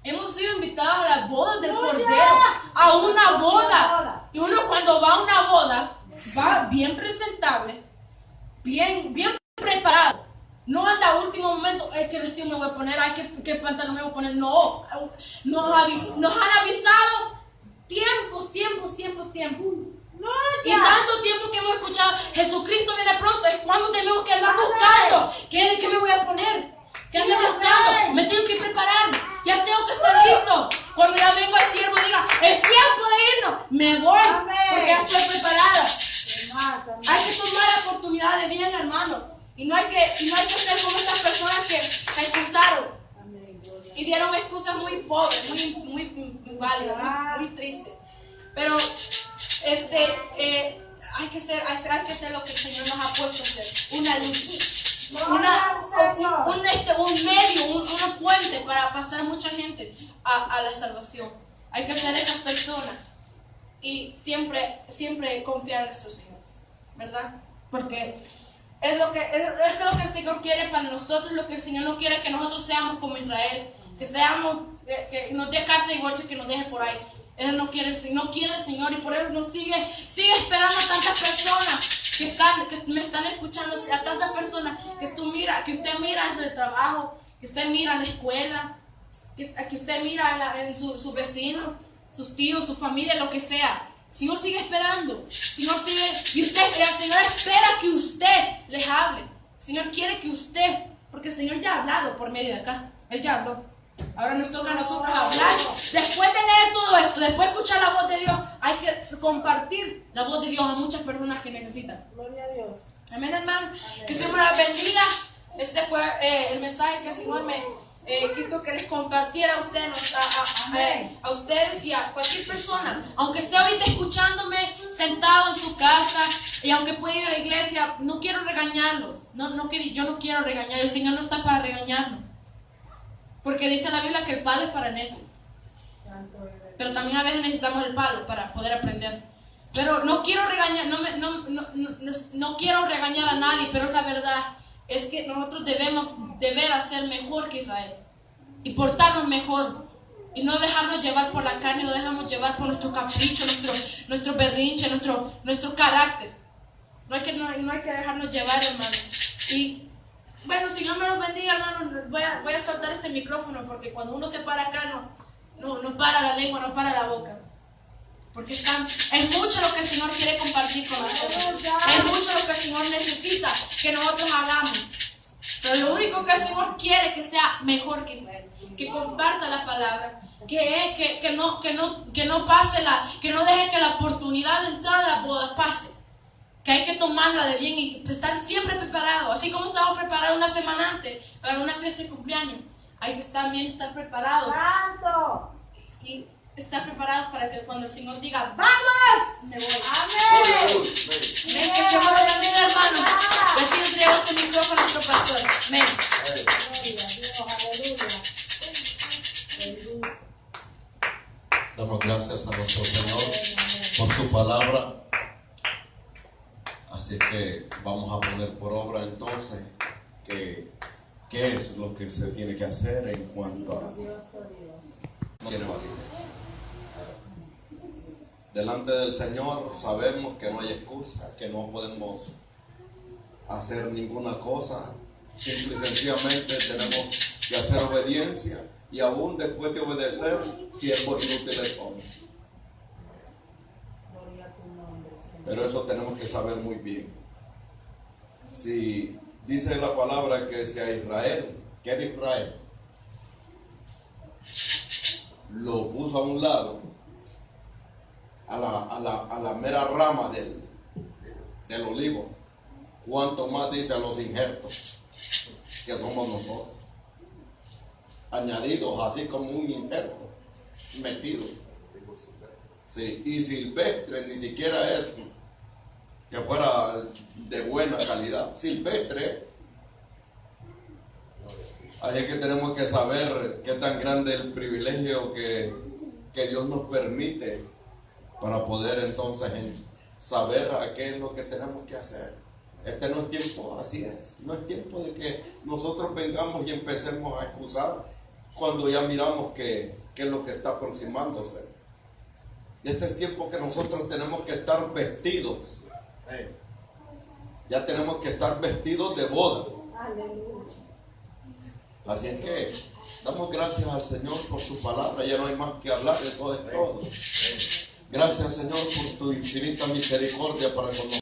Hemos sido invitados a las bodas del Cordero, a una boda. Y uno cuando va a una boda, va bien presentable, bien preparado. No anda a último momento, qué vestido me voy a poner, qué pantalón me voy a poner. No, nos han avisado tiempos. Y tanto tiempo que hemos escuchado, Jesucristo viene pronto, es cuando tenemos que andar buscando. ¿Qué me voy a poner? ¿Qué ando buscando? Me tengo que preparar, ya tengo que estar listo. Cuando ya vengo al siervo y diga, es tiempo de irnos, me voy, porque ya estoy preparada. Hay que tomar la oportunidad de bien, hermano. Y no hay que ser como estas personas que excusaron y dieron excusas muy pobres, muy válidas, muy tristes. Pero hay que ser lo que el Señor nos ha puesto a ser, una luz, un medio, una puente para pasar mucha gente a la salvación. Hay que ser esas personas y siempre confiar en nuestro Señor, ¿verdad? Porque es lo que el Señor quiere para nosotros, lo que el Señor no quiere que nosotros seamos como Israel, que nos dé carta de divorcio, que nos deje por ahí. Él no quiere el Señor y por eso nos sigue esperando a tantas personas que me están escuchando, a tantas personas que usted mira en el trabajo, que usted mira en la escuela, que usted mira en su vecino, sus tíos, su familia, lo que sea. El Señor sigue esperando, el Señor espera que usted les hable. El Señor quiere que usted, porque el Señor ya ha hablado por medio de acá, Él ya habló. Ahora nos toca a nosotros hablar. Después de leer todo esto, después de escuchar la voz de Dios, hay que compartir la voz de Dios a muchas personas que necesitan. Gloria a Dios. Amén, hermano. Que el Señor me la bendiga. Este fue el mensaje que el Señor me quiso que les compartiera a ustedes, a ustedes y a cualquier persona. Aunque esté ahorita escuchándome sentado en su casa y aunque pueda ir a la iglesia, no quiero regañarlos. Yo no quiero regañar. El Señor no está para regañarnos. Porque dice la Biblia que el palo es para necio. Pero también a veces necesitamos el palo para poder aprender. Pero no quiero regañar, no quiero regañar a nadie, pero la verdad es que nosotros debemos ser mejor que Israel. Y portarnos mejor. Y no dejarnos llevar por la carne, no dejarnos llevar por nuestro capricho, nuestro berrinche, nuestro carácter. No hay que dejarnos llevar, hermano. Y bueno, Señor me los bendiga, hermano. Voy a soltar este micrófono porque cuando uno se para acá no para la lengua, no para la boca. Porque es mucho lo que el Señor quiere compartir con nosotros. Es mucho lo que el Señor necesita que nosotros hagamos. Pero lo único que el Señor quiere es que sea mejor que Israel. Que comparta la palabra. Que no pase que no deje que la oportunidad de entrar a la boda pase. Que hay que tomarla de bien y estar siempre preparado. Así como estamos preparados una semana antes para una fiesta de cumpleaños. Hay que estar preparados. Y estar preparados para que cuando el Señor diga, ¡vamos! Me voy. ¡Amén! Ven, que se va a venir, hermano. Y así le entrego este micrófono a nuestro pastor. Amén. Damos gracias a nuestro Señor por su palabra. Así que vamos a poner por obra entonces qué es lo que se tiene que hacer en cuanto a no tiene validez. Delante del Señor sabemos que no hay excusa, que no podemos hacer ninguna cosa. Simple y sencillamente tenemos que hacer obediencia y aún después de obedecer, siervos inútiles somos. Pero eso tenemos que saber muy bien. Si dice la palabra que si a Israel, ¿qué era Israel? Lo puso a un lado, a la mera rama del olivo. ¿Cuánto más dice a los injertos, que somos nosotros? Añadidos así como un injerto, metido. Sí, y silvestre, ni siquiera es que fuera de buena calidad, silvestre. Así que tenemos que saber qué tan grande es el privilegio que Dios nos permite para poder entonces saber a qué es lo que tenemos que hacer. Este no es tiempo, así es, no es tiempo de que nosotros vengamos y empecemos a excusar cuando ya miramos qué es lo que está aproximándose. Y este es tiempo que nosotros tenemos que estar vestidos Ya tenemos que estar vestidos de boda. Así es que damos gracias al Señor por su palabra. Ya no hay más que hablar, eso es todo. Gracias, Señor, por tu infinita misericordia para con nosotros.